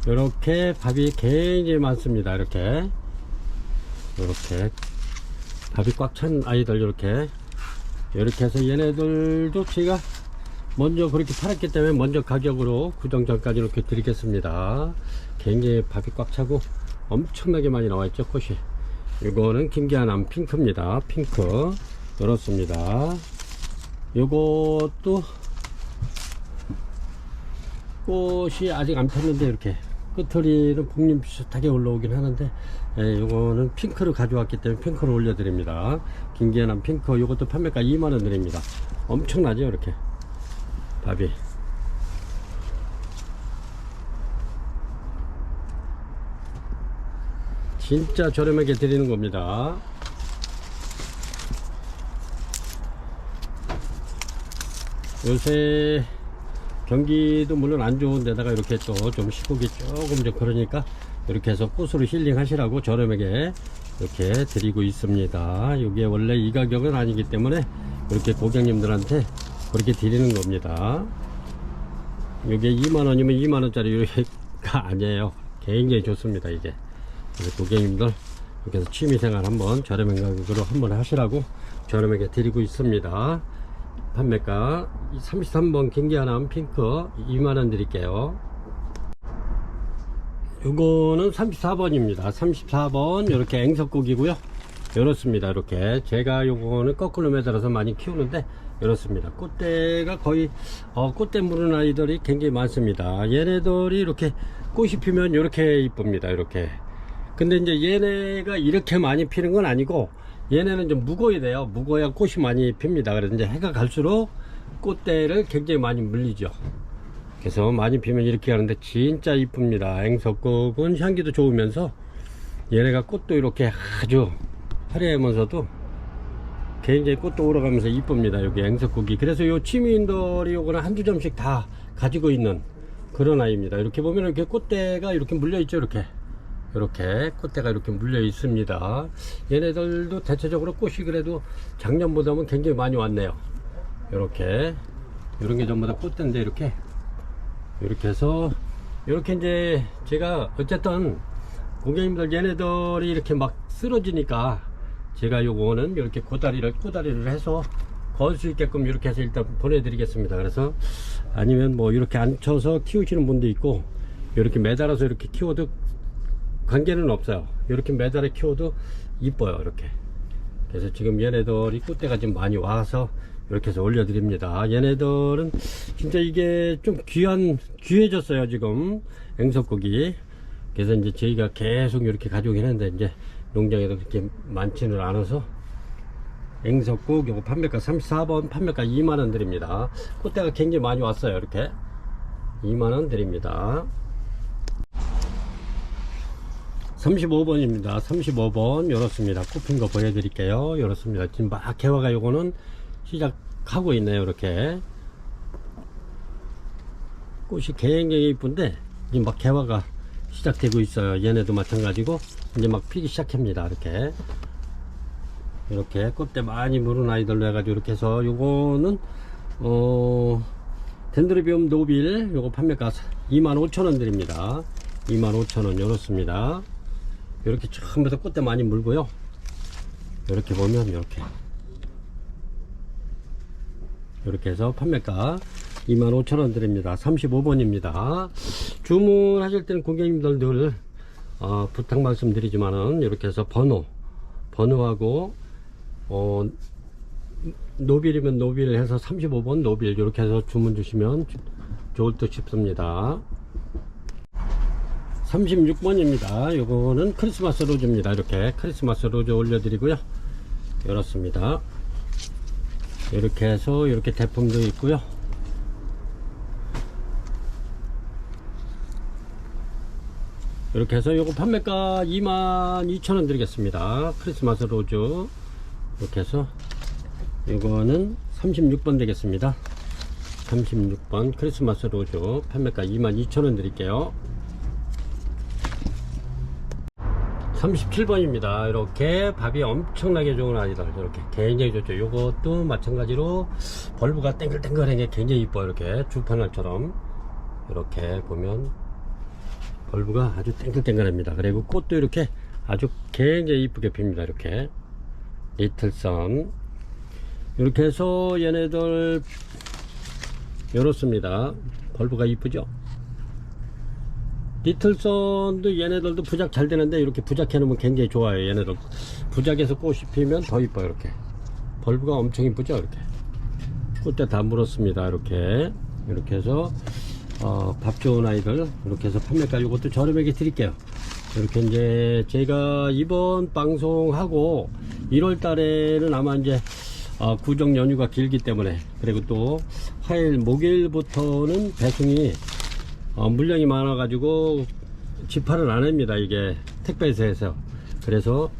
밥이 굉장히 많습니다. 이렇게 이렇게 밥이 꽉 찬 아이들 이렇게 해서 얘네들도 제가 먼저 그렇게 팔았기 때문에 먼저 가격으로 구정전까지 이렇게 드리겠습니다. 굉장히 밥이 꽉 차고 엄청나게 많이 나와 있죠. 꽃이. 이거는 김기아남 핑크입니다. 핑크 이렇습니다. 요것도 꽃이 아직 안 폈는데 이렇게 끝털이는 복림 비슷하게 올라오긴 하는데, 예, 요거는 핑크를 가져왔기 때문에 핑크를 올려드립니다. 김기아남 핑크 요것도 판매가 2만원 드립니다. 엄청나죠 이렇게 밥이. 진짜 저렴하게 드리는 겁니다. 요새 경기도 물론 안 좋은 데다가 이렇게 또 좀 시국이 조금 좀 그러니까 이렇게 해서 꽃으로 힐링 하시라고 저렴하게 이렇게 드리고 있습니다. 이게 원래 이 가격은 아니기 때문에 이렇게 고객님들한테 그렇게 드리는 겁니다. 이게 2만원이면 2만원짜리가 아니에요. 굉장히 좋습니다. 이게 고객님들 이렇게 해서 취미생활 한번 저렴한 가격으로 한번 하시라고 저렴하게 드리고 있습니다. 판매가 33번 김기아남 핑크 2만원 드릴게요. 요거는 34번입니다 34번 이렇게 앵석고기고요. 이렇습니다. 이렇게 제가 요거는 거꾸로 매달아서 많이 키우는데 이렇습니다. 꽃대가 거의 꽃대 무는 아이들이 굉장히 많습니다. 얘네들이 이렇게 꽃이 피면 이렇게 이쁩니다. 이렇게. 근데 이제 얘네가 이렇게 많이 피는 건 아니고 얘네는 좀 묵어야 돼요. 묵어야 꽃이 많이 핍니다. 그래서 이제 해가 갈수록 꽃대를 굉장히 많이 물리죠. 그래서 많이 피면 이렇게 하는데 진짜 이쁩니다. 앵석국은 향기도 좋으면서 얘네가 꽃도 이렇게 아주 화려하면서도 굉장히 꽃도 오러가면서 이쁩니다. 여기 앵석국이. 그래서 요 취미인들이 요거는 한두 점씩 다 가지고 있는 그런 아이입니다. 이렇게 보면 이렇게 꽃대가 이렇게 물려 있죠. 이렇게 꽃대가 이렇게 물려 있습니다. 얘네들도 대체적으로 꽃이 그래도 작년보다는 굉장히 많이 왔네요. 이렇게 이런 게 전부 다 꽃대인데 이렇게 해서 이렇게 이제 제가 어쨌든 고객님들 얘네들이 이렇게 막 쓰러지니까 제가 요거는 이렇게 꼬다리를 해서 걸 수 있게끔 이렇게 해서 일단 보내드리겠습니다. 그래서 아니면 뭐 이렇게 앉혀서 키우시는 분도 있고 이렇게 매달아서 이렇게 키워도 관계는 없어요. 이렇게 매달아 키워도 이뻐요. 이렇게. 그래서 지금 얘네들이 꽃대가 좀 많이 와서 이렇게 해서 올려드립니다. 얘네들은 진짜 이게 좀 귀해졌어요. 지금 앵석고기. 그래서 이제 저희가 계속 이렇게 가져오긴 했는데 이제 농장에도 그렇게 많지는 않아서 앵석국 요거 판매가 34번 판매가 2만원 드립니다. 꽃대가 굉장히 많이 왔어요. 이렇게 2만원 드립니다. 35번입니다. 35번 이렇습니다. 꽃핀 거 보여드릴게요. 이렇습니다. 지금 막 개화가 요거는 시작하고 있네요. 이렇게 꽃이 굉장히 이쁜데 지금 막 개화가 시작되고 있어요. 얘네도 마찬가지고 이제 막 피기 시작합니다. 이렇게 꽃대 많이 무른 아이들로 해가지고 이렇게 해서 요거는 덴드로비움 노빌 요거 판매가 25,000원 드립니다. 25,000원 이렇습니다. 이렇게 처음부터 꽃대 많이 물고요. 이렇게 보면 이렇게 해서 판매가 25,000원 드립니다. 35번입니다. 주문하실 때는 고객님들 늘 부탁 말씀드리지만은 이렇게 해서 번호하고 노빌이면 노빌 해서 35번 노빌 이렇게 해서 주문 주시면 좋을 듯 싶습니다. 36번입니다. 요거는 크리스마스 로즈입니다. 이렇게 크리스마스 로즈 올려드리고요. 이렇습니다. 이렇게 해서 이렇게 대품도 있고요. 이렇게 해서 요거 판매가 22,000원 드리겠습니다. 크리스마스 로즈 이렇게 해서 요거는 36번 되겠습니다. 36번 크리스마스 로즈 판매가 22,000원 드릴게요. 37번입니다. 이렇게 밥이 엄청나게 좋은 아이들 이렇게 굉장히 좋죠. 요것도 마찬가지로 벌브가 땡글땡글한 게 굉장히 이뻐요. 이렇게 주판알처럼 이렇게 보면 벌브가 아주 땡글땡글합니다. 그리고 꽃도 이렇게 아주 굉장히 이쁘게 핍니다. 이렇게 리틀선. 이렇게 해서 얘네들 이렇습니다. 벌브가 이쁘죠. 리틀선도 얘네들도 부작 잘 되는데 이렇게 부작해 놓으면 굉장히 좋아요. 얘네들 부작에서 꽃이 피면 더 이뻐요. 이렇게 벌브가 엄청 이쁘죠. 이렇게 꽃대 다 물었습니다. 이렇게 해서 밥 좋은 아이들 이렇게 해서 판매가 이것도 저렴하게 드릴게요. 이렇게 이제 제가 이번 방송하고 1월 달에는 아마 이제 구정 연휴가 길기 때문에, 그리고 또 화요일 목요일부터는 배송이 물량이 많아 가지고 집화를 안 합니다. 이게 택배에서 해서. 그래서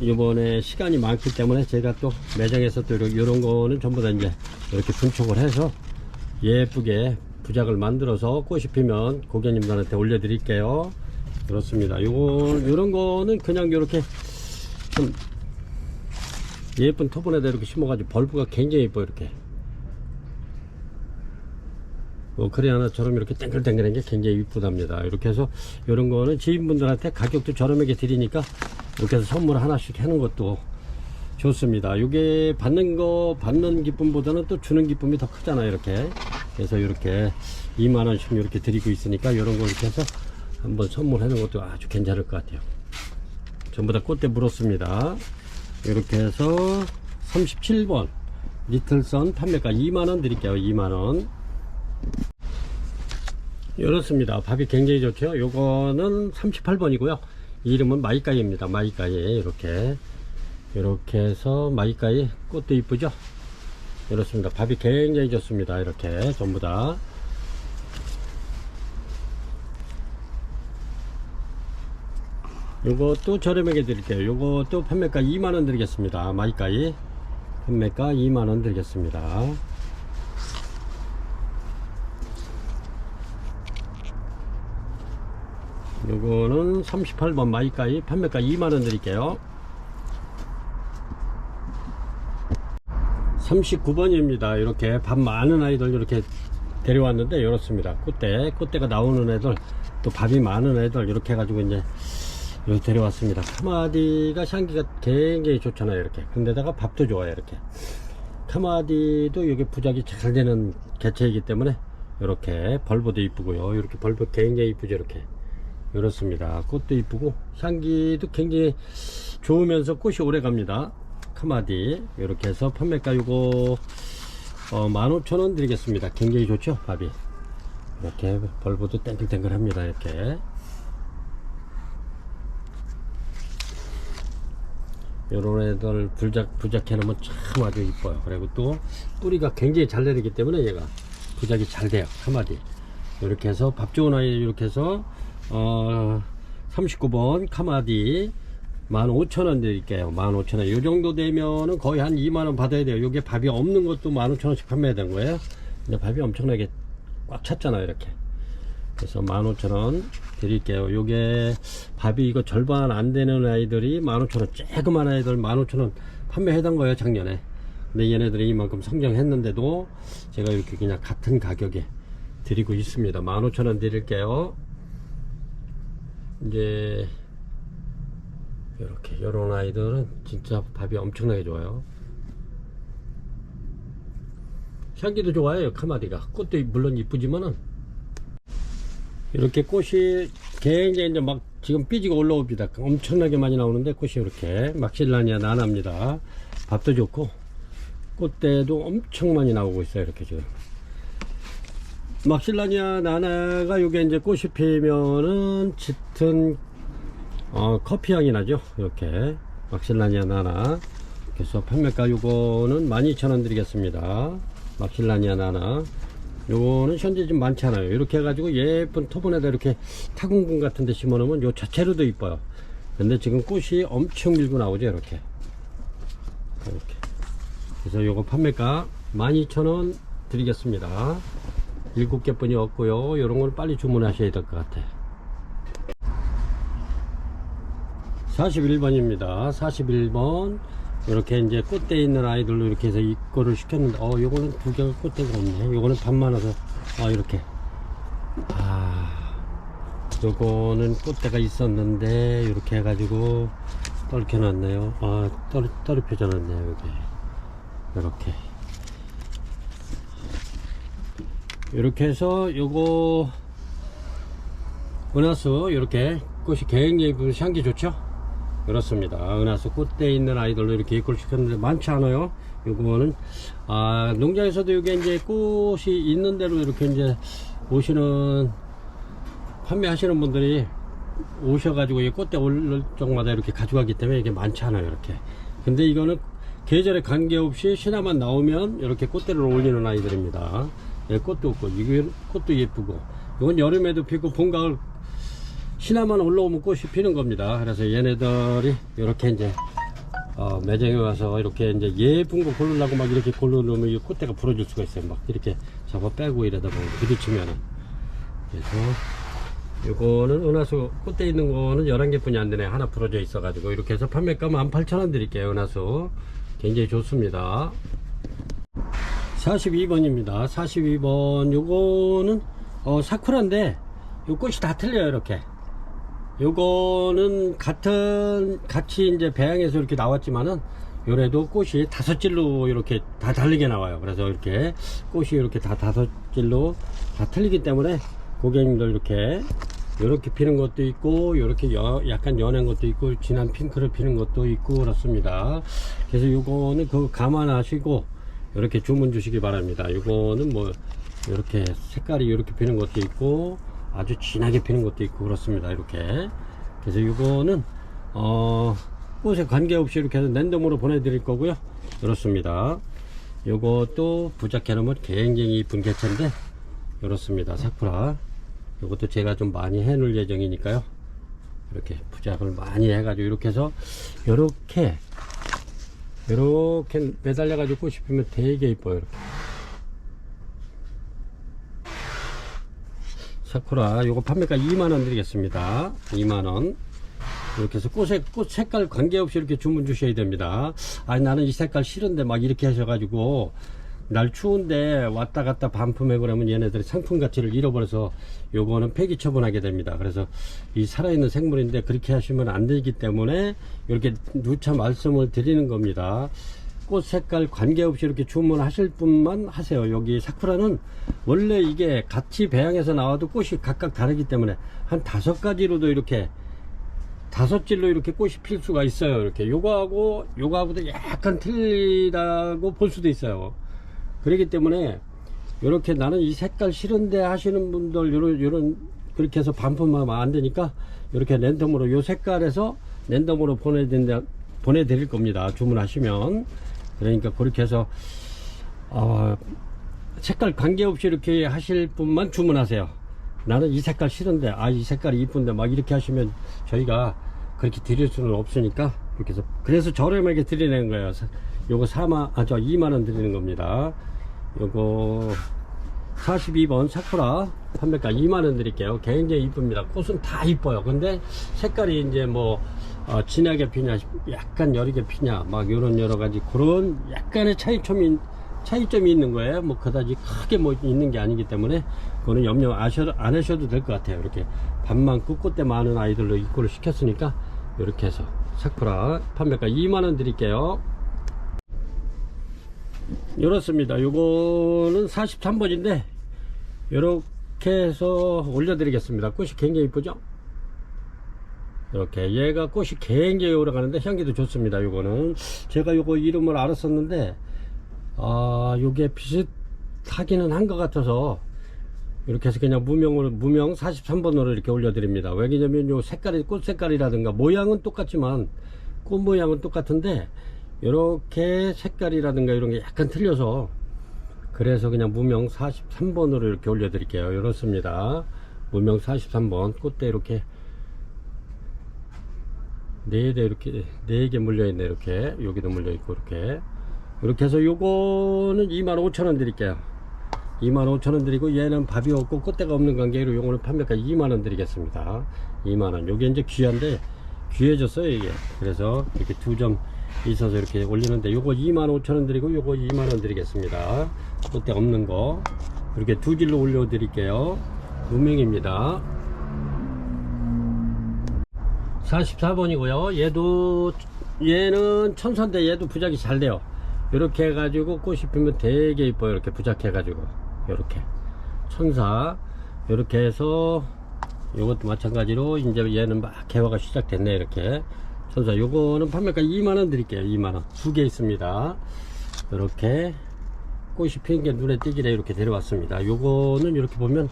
이번에 시간이 많기 때문에 제가 또 매장에서 또 이런 거는 전부 다 이제 이렇게 분촉을 해서 예쁘게 부작을 만들어서 꽃이 피면 고객님들한테 올려 드릴게요. 그렇습니다. 요런 거는 그냥 이렇게 좀 예쁜 토분에다 이렇게 심어가지고 벌브가 굉장히 예뻐요. 이렇게 코리아나처럼 이렇게 땡글땡글한 게 굉장히 이쁘답니다. 이렇게 해서 이런 거는 지인분들한테 가격도 저렴하게 드리니까 이렇게 해서 선물 하나씩 하는 것도 좋습니다. 이게 받는 기쁨보다는 또 주는 기쁨이 더 크잖아요. 이렇게. 그래서 이렇게 2만원씩 이렇게 드리고 있으니까 이런 거 이렇게 해서 한번 선물하는 것도 아주 괜찮을 것 같아요. 전부 다 꽃대 물었습니다. 이렇게 해서 37번 리틀선 판매가 2만원 드릴게요. 2만원. 이렇습니다. 밥이 굉장히 좋죠. 요거는 38번이고요 이름은 마이까이입니다. 마이까이. 이렇게 해서 마이까이 꽃도 이쁘죠. 이렇습니다. 밥이 굉장히 좋습니다. 이렇게 전부 다. 요것도 저렴하게 드릴게요. 요것도 판매가 2만원 드리겠습니다. 마이까이 판매가 2만원 드리겠습니다. 요거는 38번 마이까이 판매가 2만원 드릴게요. 39번입니다. 이렇게 밥 많은 아이들 이렇게 데려왔는데 이렇습니다. 꽃대가 나오는 애들, 또 밥이 많은 애들 이렇게 해가지고 이제 이렇게 데려왔습니다. 카마디가 향기가 굉장히 좋잖아요. 이렇게. 근데다가 밥도 좋아요. 이렇게. 카마디도 여기 부작이 잘 되는 개체이기 때문에 이렇게 벌브도 이쁘고요. 이렇게 벌브 굉장히 이쁘죠. 이렇게. 이렇습니다. 꽃도 이쁘고 향기도 굉장히 좋으면서 꽃이 오래 갑니다. 카마디. 이렇게 해서 판매가 요거 15,000원 드리겠습니다. 굉장히 좋죠. 밥이. 이렇게 벌브도 땡글땡글 합니다. 이렇게. 요런 애들 부작해 놓으면 참 아주 이뻐요. 그리고 또 뿌리가 굉장히 잘 내리기 때문에 얘가 부작이 잘 돼요. 카마디. 이렇게 해서 밥 좋은 아이 이렇게 해서 39번 카마디 15,000원 드릴게요. 15,000원. 요 정도 되면은 거의 한 2만원 받아야 돼요. 요게 밥이 없는 것도 15,000원씩 판매해야 되는 거예요. 근데 밥이 엄청나게 꽉 찼잖아요. 이렇게. 그래서 15,000원 드릴게요. 요게 밥이 이거 절반 안 되는 아이들이 15,000원, 조그만 아이들 15,000원 판매했던 거예요. 작년에. 근데 얘네들이 이만큼 성장했는데도 제가 이렇게 그냥 같은 가격에 드리고 있습니다. 15,000원 드릴게요. 이제 이렇게 요런 아이들은 진짜 밥이 엄청나게 좋아요. 향기도 좋아요. 카마디가. 꽃도 물론 이쁘지만은 이렇게 꽃이 굉장히 이제 막 지금 삐지고 올라옵니다. 엄청나게 많이 나오는데 꽃이 이렇게 막실라니아 나나입니다. 밥도 좋고 꽃대도 엄청 많이 나오고 있어요. 이렇게 지금 막실라니아 나나가 요게 이제 꽃이 피면은 짙은 커피 향이 나죠. 이렇게 막실라니아 나나. 그래서 판매가 요거는 12,000원 드리겠습니다. 막실라니아 나나. 요거는 현재 좀 많지 않아요. 이렇게 해가지고 예쁜 토분에다 이렇게 타공분 같은 데 심어 놓으면 요 자체로도 이뻐요. 근데 지금 꽃이 엄청 밀고 나오죠. 이렇게. 그래서 요거 판매가 12,000원 드리겠습니다. 7개 뿐이 없고요. 요런 걸 빨리 주문하셔야 될 것 같아요. 41번입니다. 41번. 이렇게 이제 꽃대 있는 아이들로 이렇게 해서 입고를 시켰는데, 요거는 두 개가 꽃대가 없네. 요거는 밥 많아서, 이렇게. 요거는 꽃대가 있었는데 이렇게 해가지고 떨켜 놨네요. 아, 떨어펴져 놨네요. 여기 이렇게 해서 요거 은하수 이렇게 꽃이 굉장히 향기 좋죠. 그렇습니다. 은하수 꽃대에 있는 아이들로 이렇게 입고를 시켰는데 많지 않아요. 요거는 농장에서도 이게 이제 꽃이 있는 대로 이렇게 이제 오시는 판매하시는 분들이 오셔가지고 이 꽃대 올 적마다 이렇게 가져가기 때문에 이게 많지 않아요. 이렇게. 근데 이거는 계절에 관계없이 신화만 나오면 이렇게 꽃대를 올리는 아이들입니다. 예, 꽃도 없고 이거 꽃도 예쁘고 이건 여름에도 피고 봄 가을 신화만 올라오면 꽃이 피는 겁니다. 그래서 얘네들이 이렇게 이제 매장에 와서 이렇게 이제 예쁜 거 고르려고 막 이렇게 고르면 이 꽃대가 부러질 수가 있어요. 막 이렇게 잡아 빼고 이러다 보면 부딪히면은. 그래서 요거는 은하수 꽃대 있는 거는 11개 뿐이 안 되네. 하나 부러져 있어 가지고 이렇게 해서 판매가 18,000원 드릴게요. 은하수 굉장히 좋습니다. 42번입니다 42번 요거는 사쿠라인데 요 꽃이 다 틀려요. 이렇게 요거는 같이 이제 배양해서 이렇게 나왔지만은 요래도 꽃이 5질로 이렇게 다 다르게 나와요. 그래서 이렇게 꽃이 이렇게 다 5질로 다 틀리기 때문에 고객님들 이렇게 피는 것도 있고 이렇게 약간 연한 것도 있고 진한 핑크를 피는 것도 있고 그렇습니다. 그래서 요거는 그거 감안하시고 이렇게 주문 주시기 바랍니다. 요거는 뭐 이렇게 색깔이 이렇게 피는 것도 있고 아주 진하게 피는 것도 있고 그렇습니다. 이렇게. 그래서 요거는 꽃에 관계없이 이렇게 해서 랜덤으로 보내드릴 거고요. 그렇습니다. 요것도 부작해 놓으면 굉장히 이쁜 개체인데 그렇습니다. 사쿠라. 요것도 제가 좀 많이 해 놓을 예정이니까요. 이렇게 부작을 많이 해가지고 이렇게 해서 이렇게 매달려 가지고 꽃이 피면 되게 이뻐요. 이렇게. 사쿠라 요거 판매가 2만원 드리겠습니다. 2만원. 이렇게 해서 꽃 색깔 관계없이 이렇게 주문 주셔야 됩니다. 아니 나는 이 색깔 싫은데 막 이렇게 하셔가지고 날 추운데 왔다 갔다 반품해 그러면 얘네들이 상품 가치를 잃어버려서 요거는 폐기 처분하게 됩니다. 그래서 이 살아있는 생물인데 그렇게 하시면 안 되기 때문에 이렇게 누차 말씀을 드리는 겁니다. 꽃 색깔 관계없이 이렇게 주문하실 분만 하세요. 여기 사쿠라는 원래 이게 같이 배양해서 나와도 꽃이 각각 다르기 때문에 한 5가지로도 이렇게 5질로 이렇게 꽃이 필 수가 있어요. 이렇게 요거하고도 약간 틀리다고 볼 수도 있어요. 그렇기 때문에 이렇게 나는 이 색깔 싫은데 하시는 분들 요런 그렇게 해서 반품하면 안 되니까 이렇게 랜덤으로 요 색깔에서 랜덤으로 보내드릴 겁니다. 주문하시면. 그러니까 그렇게 해서 색깔 관계없이 이렇게 하실 분만 주문하세요. 나는 이 색깔 싫은데 이 색깔이 이쁜데 막 이렇게 하시면 저희가 그렇게 드릴 수는 없으니까 이렇게 해서 그래서 저렴하게 드리는 거예요. 요거 2만원 드리는 겁니다. 요거 42번 사쿠라 판매가 2만원 드릴게요. 굉장히 이쁩니다. 꽃은 다 이뻐요. 근데 색깔이 이제 뭐 진하게 피냐 약간 여리게 피냐 막 요런 여러가지 그런 약간의 차이점이 있는 거예요. 뭐 그다지 크게 뭐 있는 게 아니기 때문에 그거는 염려 안 하셔도 될 것 같아요. 이렇게 밤 많고 꽃대 많은 아이들로 입고를 시켰으니까 이렇게 해서 사쿠라 판매가 2만원 드릴게요. 이렇습니다. 요거는 43번인데 이렇게 해서 올려드리겠습니다. 꽃이 굉장히 이쁘죠? 이렇게 얘가 꽃이 굉장히 오래 가는데 향기도 좋습니다. 요거는 제가 요거 이름을 알았었는데 요게 비슷하기는 한 것 같아서 이렇게 해서 그냥 무명 43번으로 이렇게 올려드립니다. 왜냐면 요 색깔이 꽃 색깔이라든가 모양은 똑같지만 꽃 모양은 똑같은데 이렇게 색깔이라든가 이런 게 약간 틀려서 그래서 그냥 무명 43번으로 이렇게 올려드릴게요. 이렇습니다. 무명 43번 꽃대 이렇게 4대 이렇게 4개 물려있네. 이렇게 여기도 물려있고 이렇게 해서 요거는 25,000원 드릴게요. 25,000원 드리고 얘는 밥이 없고 꽃대가 없는 관계로 요거는 판매가 2만원 드리겠습니다. 2만원. 요게 이제 귀한데 귀해졌어요 이게. 그래서 이렇게 2점 있어서 이렇게 올리는데 요거 25,000원 드리고 요거 2만원 드리겠습니다. 꽃대 없는 거 이렇게 2질로 올려 드릴게요. 무명입니다. 44번이고요. 얘는 천사인데 얘도 부작이 잘 돼요. 이렇게 해가지고 꽃이 피면 되게 이뻐요. 이렇게 부작해가지고 이렇게 천사. 이렇게 해서 요것도 마찬가지로 이제 얘는 막 개화가 시작됐네. 이렇게 천사. 요거는 판매가 2만원 드릴게요. 2만원. 두 개 있습니다. 이렇게 꽃이 피는 게 눈에 띄기래 이렇게 데려왔습니다. 요거는 이렇게 보면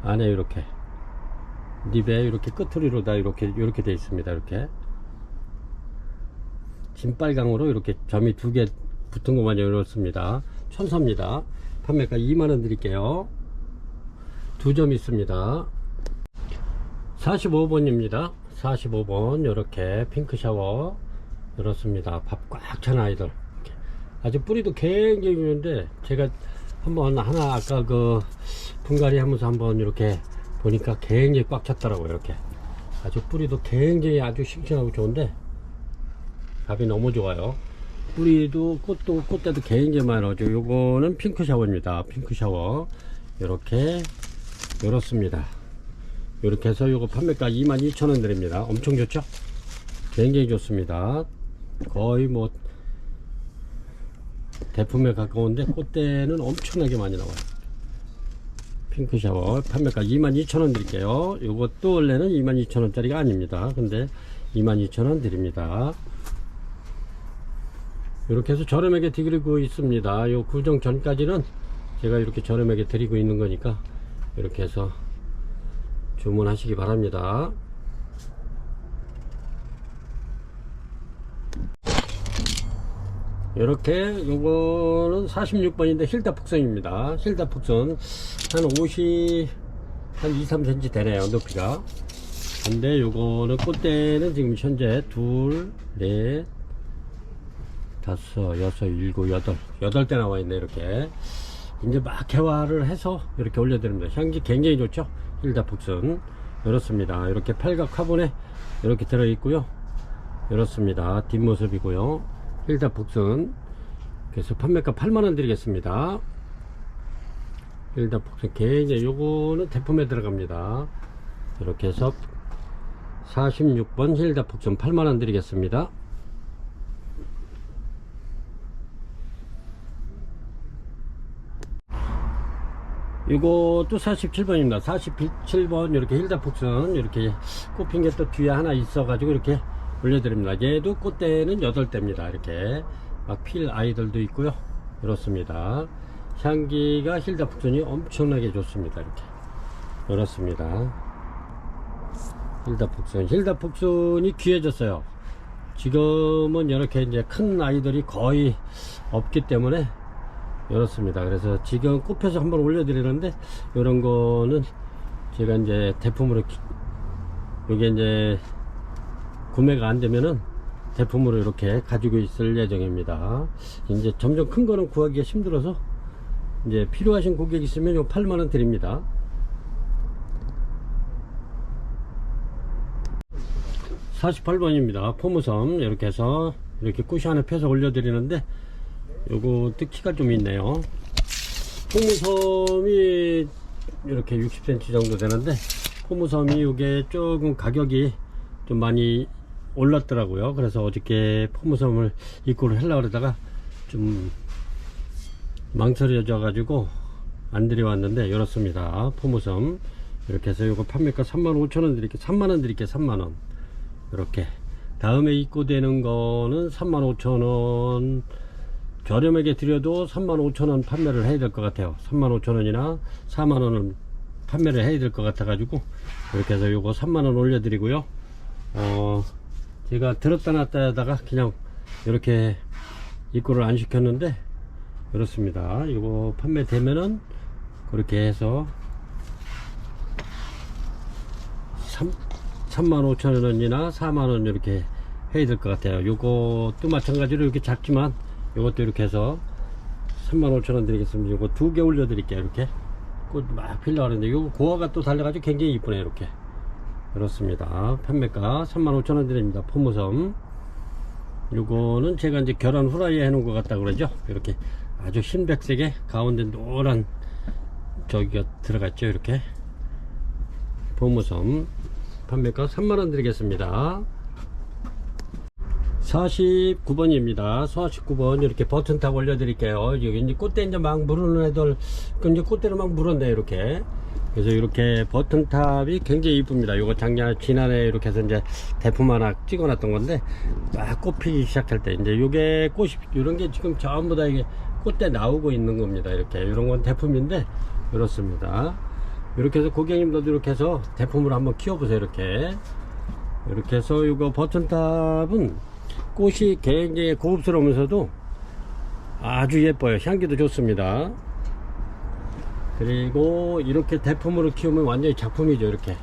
안에 이렇게 립에 이렇게 끝트리로 다 이렇게 돼 있습니다. 이렇게 진빨강으로 이렇게 점이 두 개 붙은 것만 이렇습니다. 천사입니다. 판매가 2만원 드릴게요. 두 점 있습니다. 45번입니다 45번 이렇게 핑크 샤워 이렇습니다. 밥 꽉 찬 아이들. 이렇게. 아주 뿌리도 굉장히 좋은데 제가 한번 하나 아까 그 분갈이 하면서 한번 이렇게 보니까 굉장히 꽉 찼더라고요. 이렇게 아주 뿌리도 굉장히 아주 싱싱하고 좋은데 밥이 너무 좋아요. 뿌리도 꽃대도 굉장히 많아죠. 요거는 핑크 샤워입니다. 핑크 샤워 이렇게 이렇습니다. 이렇게 해서 요거 판매가 22,000원 드립니다. 엄청 좋죠? 굉장히 좋습니다. 거의 뭐 대품에 가까운데 꽃대는 엄청나게 많이 나와요. 핑크 샤워 판매가 22,000원 드릴게요. 요것도 원래는 22,000원짜리가 아닙니다. 근데 22,000원 드립니다. 이렇게 해서 저렴하게 드리고 있습니다. 요 구정 전까지는 제가 이렇게 저렴하게 드리고 있는 거니까 이렇게 해서 주문하시기 바랍니다. 이렇게 요거는 46번인데 힐다 폭선입니다. 힐다 폭선 한 50, 한 2, 3cm 되네요. 높이가. 근데 요거는 꽃대는 지금 현재 둘, 넷, 다섯, 여섯, 일곱, 여덟 대 나와 있네. 이렇게 이제 막 개화를 해서 이렇게 올려드립니다. 향기 굉장히 좋죠. 힐다 폭선 이렇습니다. 이렇게 팔각 화분에 이렇게 들어 있고요. 이렇습니다. 뒷모습이고요. 힐다 폭선. 그래서 판매가 8만원 드리겠습니다. 힐다 폭선 굉장히 요거는 대품에 들어갑니다. 이렇게 해서 46번 힐다 폭선 8만원 드리겠습니다. 이것도 47번입니다. 47번 이렇게 힐다 폭선 이렇게 꽃핀 게 또 뒤에 하나 있어 가지고 이렇게 올려드립니다. 얘도 꽃대는 8대입니다. 이렇게 막 필 아이들도 있고요. 이렇습니다. 향기가 힐다 폭선이 엄청나게 좋습니다. 이렇게 이렇습니다. 힐다 폭선이 귀해졌어요. 지금은 이렇게 이제 큰 아이들이 거의 없기 때문에 이렇습니다. 그래서 지금 꽃펴서 한번 올려드리는데 이런 거는 제가 이제 대품으로 이게 이제 구매가 안 되면은 대품으로 이렇게 가지고 있을 예정입니다. 이제 점점 큰 거는 구하기가 힘들어서 이제 필요하신 고객 있으면 요 8만원 드립니다. (48번입니다) 포무섬 이렇게 해서 이렇게 꽃이 하나 펴서 올려드리는데 요것도 키가 좀 있네요. 포무섬이 이렇게 60cm 정도 되는데 포무섬이 요게 조금 가격이 좀 많이 올랐더라고요. 그래서 어저께 포무섬을 입고를 하려고 그러다가 좀 망설여져 가지고 안 들여왔는데 이렇습니다. 포무섬 이렇게 해서 요거 판매가 35,000원 드릴게요. 3만원 드릴게요. 3만원. 이렇게 다음에 입고되는 거는 35,000원 저렴하게 드려도 35,000원 판매를 해야 될 것 같아요. 35,000원이나 4만원을 판매를 해야 될 것 같아 가지고 이렇게 해서 요거 3만원 올려드리고요. 제가 들었다 놨다 하다가 그냥 이렇게 입고를 안 시켰는데 이렇습니다. 이거 판매되면은 그렇게 해서 35,000원이나 4만원 이렇게 해야 될 것 같아요. 요것도 마찬가지로 이렇게 작지만 요것도 이렇게 해서 35,000원 드리겠습니다. 요거 두 개 올려 드릴게요. 이렇게 꽃 막 필려고 하는데 요거 고화가 또 달려가지고 굉장히 이쁘네. 이렇게 그렇습니다. 판매가 35,000원 드립니다. 포무섬 요거는 제가 이제 결혼 후라이에 해놓은 것 같다 그러죠. 이렇게 아주 흰백색에 가운데 노란 저기가 들어갔죠. 이렇게 포무섬 판매가 3만원 드리겠습니다. 49번입니다. 49번 이렇게 버튼탑 올려드릴게요. 여기 이제 꽃대 이제 막 물어는 애들, 이제 꽃대를 막 물었네, 이렇게. 그래서 이렇게 버튼탑이 굉장히 이쁩니다. 요거 지난해 이렇게 해서 이제 대품 하나 찍어놨던 건데, 막 꽃 피기 시작할 때, 이제 요게 꽃이, 요런 게 지금 전부 다 이게 꽃대 나오고 있는 겁니다. 이렇게. 요런 건 대품인데, 이렇습니다. 이렇게 해서 고객님들도 이렇게 해서 대품으로 한번 키워보세요. 이렇게. 이렇게 해서 이거 버튼탑은 꽃이 굉장히 고급스러우면서도 아주 예뻐요. 향기도 좋습니다. 그리고 이렇게 대품으로 키우면 완전히 작품이죠. 이렇게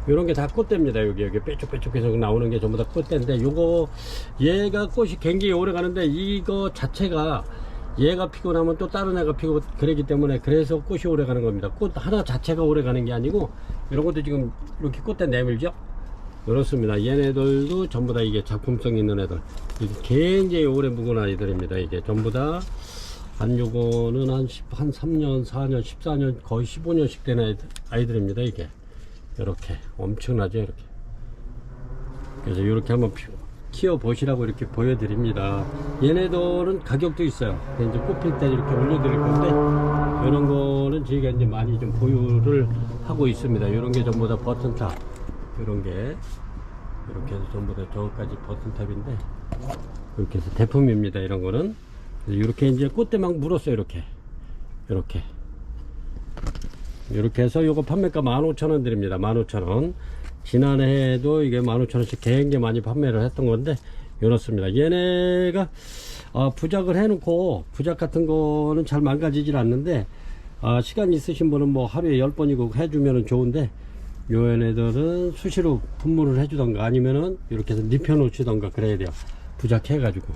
요런 게 다 꽃대입니다. 여기 뾰족뾰족해서 나오는 게 전부 다 꽃대인데, 요거 얘가 꽃이 굉장히 오래 가는데, 이거 자체가 얘가 피고 나면 또 다른 애가 피고 그러기 때문에, 그래서 꽃이 오래 가는 겁니다. 꽃 하나 자체가 오래 가는 게 아니고, 이런 것도 지금 이렇게 꽃대 내밀죠. 그렇습니다. 얘네들도 전부 다 이게 작품성 있는 애들, 이게 굉장히 오래 묵은 아이들입니다. 이게 전부 다 한 요거는 한 3년 4년 14년 거의 15년씩 된 아이들입니다. 이게 이렇게 엄청나죠. 이렇게. 그래서 이렇게 한번 키워 보시라고 이렇게 보여드립니다. 얘네들은 가격도 있어요. 이제 꽃필 때 이렇게 올려드릴 건데, 이런 거는 저희가 이제 많이 좀 보유를 하고 있습니다. 이런 게 전부 다 버튼탑, 이런 게 이렇게 해서 전부 다 저까지 버튼탑인데, 이렇게 해서 대품입니다. 이런 거는 이렇게 이제 꽃대 막 물었어요. 이렇게 해서 요거 판매가 15,000원 드립니다. 15,000원. 지난해에도 이게 15,000원씩 굉장히 많이 판매를 했던 건데, 이렇습니다. 얘네가 부작을 해놓고, 부작 같은 거는 잘 망가지질 않는데, 시간 있으신 분은 뭐 하루에 10번이고 해주면은 좋은데, 요 얘네들은 수시로 분무를 해주던가 아니면은 이렇게 해서 눕혀 놓치던가 그래야 돼요. 부작해가지고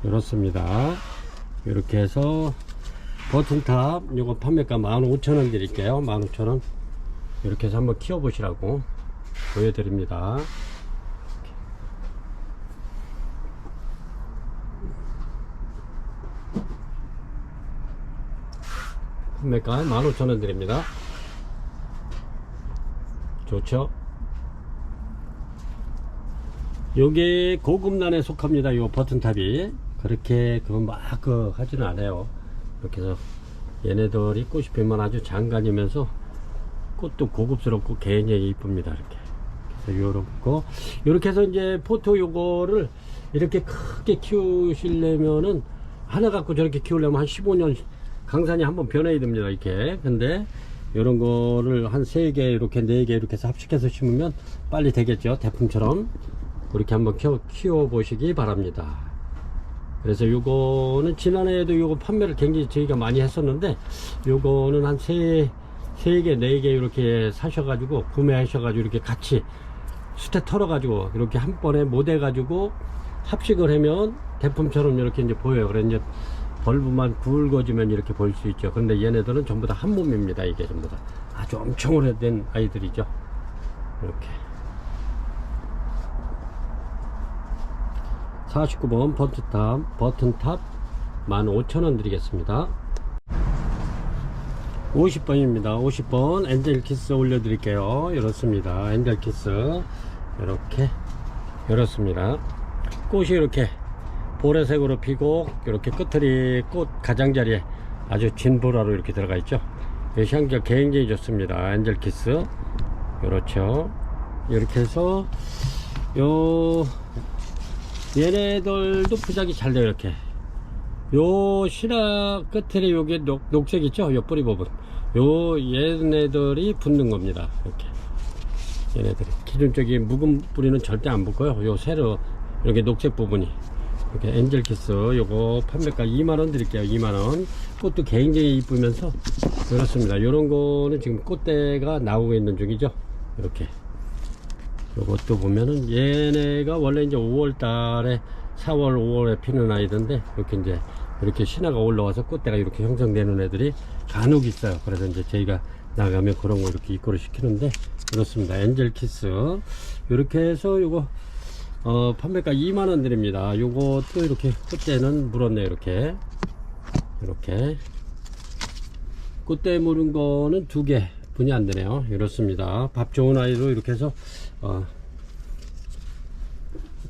이렇습니다. 이렇게 해서 버튼탑 요거 판매가 15,000원 드릴게요. 15,000원. 이렇게 해서 한번 키워보시라고 보여드립니다. 판매가 15,000원 드립니다. 좋죠? 요게 고급란에 속합니다. 요 버튼탑이 그렇게 막 하지는 않아요. 이렇게 해서 얘네들이 꽃이 피면 아주 장관이면서 꽃도 고급스럽고 굉장히 이쁩니다. 이렇게. 그래서 요렇고, 요렇게 해서 이제 포토 요거를 이렇게 크게 키우시려면은, 하나 갖고 저렇게 키우려면 한 15년 강산이 한번 변해야 됩니다. 이렇게. 근데 요런 거를 한 3개 이렇게 4개 이렇게 해서 합식해서 심으면 빨리 되겠죠. 대품처럼. 그렇게 한번 키워 보시기 바랍니다. 그래서 요거는 지난해에도 요거 판매를 굉장히 저희가 많이 했었는데, 요거는 한 3개 4개 이렇게 사셔가지고 구매하셔가지고 이렇게 같이 수태 털어가지고 이렇게 한 번에 못 해가지고 합식을 하면 대품처럼 이렇게 이제 보여요. 그래 이제 벌브만 굵어지면 이렇게 보일 수 있죠. 근데 얘네들은 전부 다 한 몸입니다. 이게 전부 다 아주 엄청 오래된 아이들이죠. 이렇게. 49번 버튼탑 15,000원 드리겠습니다. 50번입니다. 50번 엔젤키스 올려드릴게요. 이렇습니다. 엔젤키스 이렇습니다. 꽃이 이렇게 보라색으로 피고, 이렇게 끝들이 꽃 가장자리에 아주 진보라로 이렇게 들어가 있죠. 향기가 굉장히 좋습니다. 엔젤키스. 그렇죠. 이렇게 해서 얘네들도 부작이 잘 돼요. 이렇게 요 실화 끝에 요게 녹색 있죠. 요 뿌리 부분, 요 얘네들이 붙는 겁니다. 이렇게 얘네들이 기존적인 묵은 뿌리는 절대 안 붙고요. 요 새로 이렇게 녹색 부분이 이렇게 엔젤키스 요거 판매가 2만원 드릴게요. 2만원. 꽃도 굉장히 이쁘면서 그렇습니다. 요런 거는 지금 꽃대가 나오고 있는 중이죠. 이렇게 요것도 보면은 얘네가 원래 이제 5월 달에 4월 5월에 피는 아이던데, 이렇게 이제 이렇게 신화가 올라와서 꽃대가 이렇게 형성되는 애들이 간혹 있어요. 그래서 이제 저희가 나가면 그런 거 이렇게 입고를 시키는데, 그렇습니다. 엔젤키스 이렇게 해서 요거 판매가 2만원 드립니다. 요것도 이렇게 꽃대는 물었네요. 이렇게 꽃대 물은 거는 2개 분이 안 되네요. 이렇습니다. 밥 좋은 아이로 이렇게 해서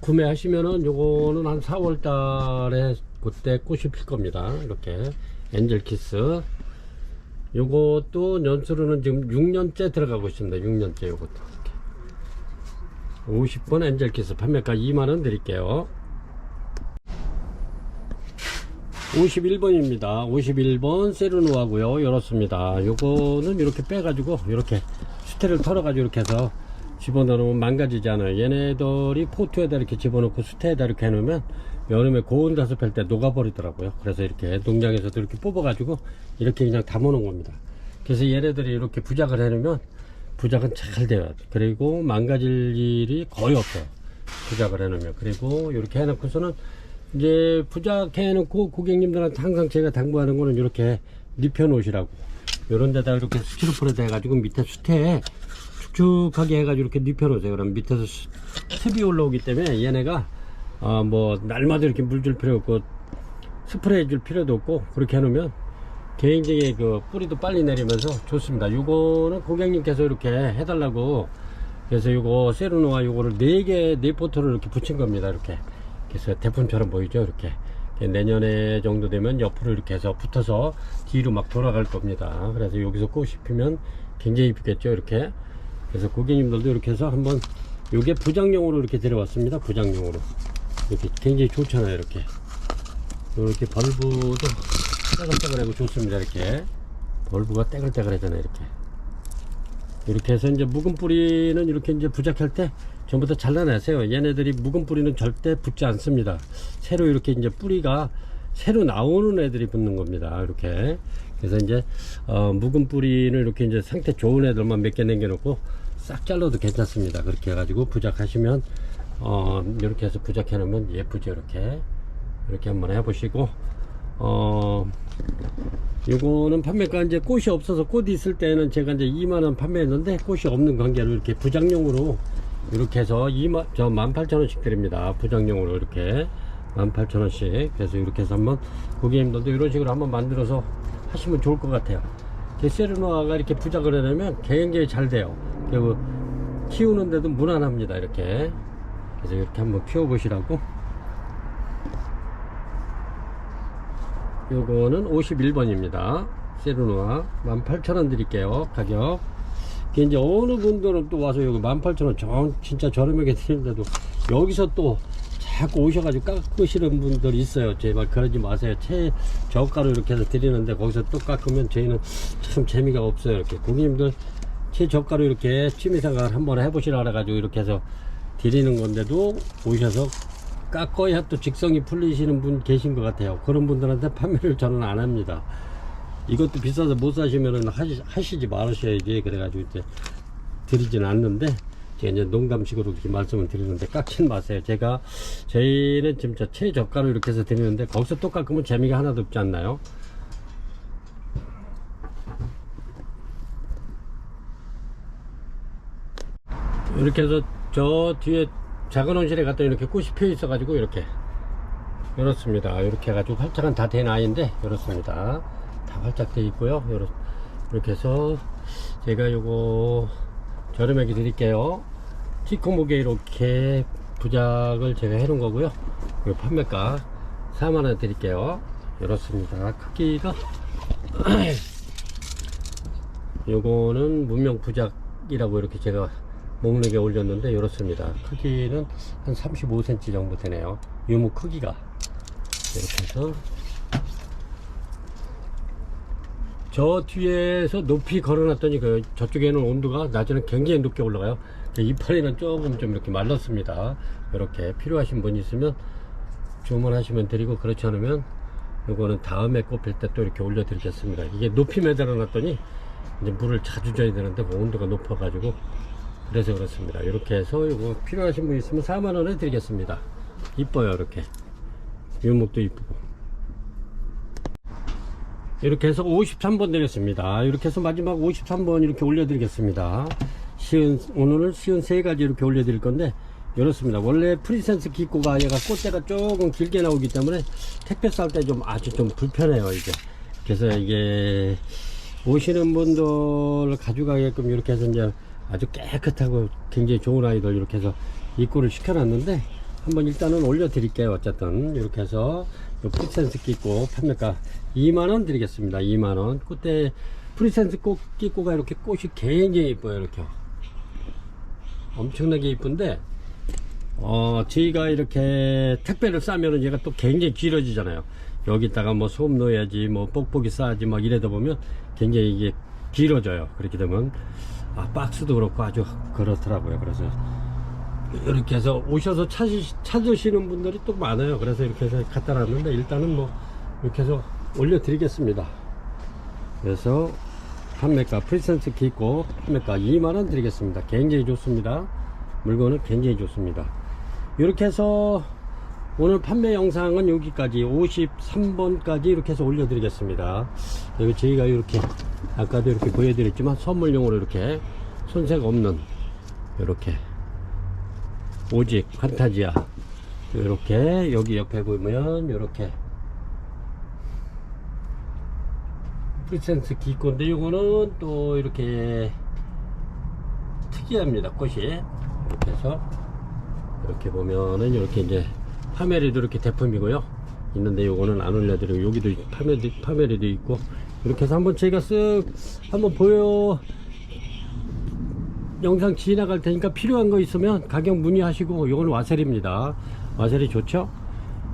구매하시면은 요거는 한 4월 달에 그때 꽃이 필 겁니다. 이렇게 엔젤키스, 요것도 연수로는 지금 6년째 들어가고 있습니다. 6년째 요것도 이렇게 50번 엔젤키스 판매가 2만원 드릴게요. 51번입니다. 51번 세르노하고요. 이렇습니다. 요거는 이렇게 빼가지고 이렇게 수태를 털어가지고 이렇게 해서 집어넣으면 망가지지 않아요. 얘네들이 포트에다 이렇게 집어넣고 수태에다 이렇게 해놓으면 여름에 고온 가서 펼 때 녹아버리더라고요. 그래서 이렇게 농장에서도 이렇게 뽑아가지고 이렇게 그냥 담아놓은 겁니다. 그래서 얘네들이 이렇게 부작을 해놓으면 부작은 잘 돼요. 그리고 망가질 일이 거의 없어요. 부작을 해놓으면. 그리고 이렇게 해놓고서는 이제 부작해놓고 고객님들한테 항상 제가 당부하는 거는 이렇게 눕혀 놓으시라고. 요런 데다 이렇게 스티로폼에다 해가지고 밑에 수태에 축축하게 해가지고 이렇게 눕혀 놓으세요. 그럼 밑에서 습이 올라오기 때문에 얘네가 뭐 날마다 이렇게 물 줄 필요 없고 스프레이 줄 필요도 없고 그렇게 해놓으면 굉장히 그 뿌리도 빨리 내리면서 좋습니다. 요거는 고객님께서 이렇게 해달라고 그래서 요거 세르노와 요거를 4개 4포트를 이렇게 붙인 겁니다. 이렇게 그래서 대품처럼 보이죠. 이렇게 내년에 정도 되면 옆으로 이렇게 해서 붙어서 뒤로 막 돌아갈 겁니다. 그래서 여기서 꽃이 피면 굉장히 이쁘겠죠. 이렇게 그래서 고객님들도 이렇게 해서 한번 요게 부장용으로 이렇게 데려왔습니다. 부장용으로 이렇게 굉장히 좋잖아요. 이렇게 벌브도 떼글떼글하고 좋습니다. 이렇게 벌브가 떼글떼글하잖아요. 이렇게 해서 이제 묵은 뿌리는 이렇게 이제 부작할 때 전부 다 잘라내세요. 얘네들이 묵은 뿌리는 절대 붙지 않습니다. 새로 이렇게 이제 뿌리가 새로 나오는 애들이 붙는 겁니다. 이렇게 그래서 이제 묵은 뿌리는 이렇게 이제 상태 좋은 애들만 몇 개 남겨놓고 싹 잘라도 괜찮습니다. 그렇게 해가지고 부작하시면 이렇게 해서 부작해 놓으면 예쁘죠. 이렇게 한번 해보시고 요거는 판매가 이제 꽃이 없어서 꽃이 있을 때는 제가 이제 2만원 판매했는데 꽃이 없는 관계로 이렇게 부작용으로 이렇게 해서 18,000원씩 드립니다. 부작용으로 이렇게 18,000원씩. 그래서 이렇게 해서 한번 고객님들도 이런 식으로 한번 만들어서 하시면 좋을 것 같아요. 세르노아가 이렇게 부작을 해내면 굉장히 잘 돼요. 그리고 키우는데도 무난합니다. 이렇게 그래서 이렇게 한번 키워보시라고. 요거는 51번입니다. 세르노아 18,000원 드릴게요. 가격. 이제 어느 분들은 또 와서 여기 18,000원 진짜 저렴하게 드리는데도 여기서 또 자꾸 오셔가지고 깎으시는 분들이 있어요. 제발 그러지 마세요. 저가로 이렇게 해서 드리는데 거기서 또 깎으면 저희는 참 재미가 없어요. 이렇게 고객님들 최저가로 이렇게 취미생활 한번 해보시라 그래가지고 이렇게 해서 드리는 건데도 오셔서 깎아야 또 직성이 풀리시는 분 계신 것 같아요. 그런 분들한테 판매를 저는 안 합니다. 이것도 비싸서 못 사시면은 하시지 말으셔야지. 그래가지고 이제 드리지는 않는데 제가 이제 농담식으로 이렇게 말씀을 드리는데 깎진 마세요. 저희는 진짜 최저가로 이렇게 해서 드리는데 거기서 또 깎으면 재미가 하나도 없지 않나요? 이렇게 해서 저 뒤에 작은 온실에 갔더니 이렇게 꽃이 피어 있어 가지고 이렇게 이렇습니다. 이렇게 해가지고 활짝은 다 된 아이인데 이렇습니다. 다 활짝 되어 있고요. 이렇게 해서 제가 요거 저렴하게 드릴게요. 치코목에 이렇게 부작을 제가 해놓은 거고요. 요 판매가 4만원 드릴게요. 이렇습니다. 크기가 요거는 문명 부작이라고 이렇게 제가 목록에 올렸는데 이렇습니다. 크기는 한 35cm 정도 되네요. 유목 크기가 이렇게 해서 저 뒤에서 높이 걸어놨더니 저쪽에는 온도가 낮에는 굉장히 높게 올라가요. 이파리는 조금 좀 이렇게 말랐습니다. 이렇게 필요하신 분 있으면 주문하시면 드리고, 그렇지 않으면 요거는 다음에 꽃 필 때 또 이렇게 올려 드리겠습니다. 이게 높이 매달아 놨더니 이제 물을 자주 줘야 되는데 온도가 높아 가지고 그래서 그렇습니다. 이렇게 해서 이거 필요하신 분 있으면 4만원에 드리겠습니다. 이뻐요. 이렇게 유목도 이쁘고. 이렇게 해서 53번 드리겠습니다. 이렇게 해서 마지막 53번 이렇게 올려 드리겠습니다. 오늘은 쉬운 3가지 이렇게 올려 드릴 건데 이렇습니다. 원래 프리센스 기꼬가 얘가 꽃대가 조금 길게 나오기 때문에 택배 쌀 때 좀 아주 좀 불편해요. 이게 그래서 이게 오시는 분들 가져가게끔 이렇게 해서 이제 아주 깨끗하고 굉장히 좋은 아이들 이렇게 해서 입고를 시켜놨는데 한번 일단은 올려 드릴게요. 어쨌든 이렇게 해서 프리센스 끼꼬 판매가 2만원 드리겠습니다. 2만원. 그때 프리센스 끼꼬가 이렇게 꽃이 굉장히 이뻐요. 이렇게 엄청나게 이쁜데 저희가 이렇게 택배를 싸면은 얘가 또 굉장히 길어지잖아요. 여기다가 뭐 솜 넣어야지 뭐 뽁뽁이 싸야지 막 이러다 보면 굉장히 이게 길어져요. 그렇게 되면 박스도 그렇고 아주 그렇더라고요. 그래서 이렇게 해서 오셔서 찾으시는 분들이 또 많아요. 그래서 이렇게 해서 갖다 놨는데 일단은 뭐 이렇게 해서 올려 드리겠습니다. 그래서 판매가 프리센스 끼꼬 판매가 2만원 드리겠습니다. 굉장히 좋습니다. 물건은 굉장히 좋습니다. 이렇게 해서 오늘 판매 영상은 여기까지 53번까지 이렇게 해서 올려 드리겠습니다. 여기 저희가 이렇게 아까도 이렇게 보여드렸지만 선물용으로 이렇게 손색 없는 이렇게 오직 판타지아 이렇게 여기 옆에 보면 이렇게 프리센스 끼꼬인데 이거는 또 이렇게 특이합니다. 꽃이 이렇게 해서 이렇게 보면은 이렇게 이제 파메리도 이렇게 대품이고요 있는데 요거는 안 올려드리고 여기도 파메리도 있고 이렇게 해서 한번 제가 쓱 한번 영상 지나갈 테니까 필요한 거 있으면 가격 문의하시고 요거는 와셀입니다. 와셀이 좋죠.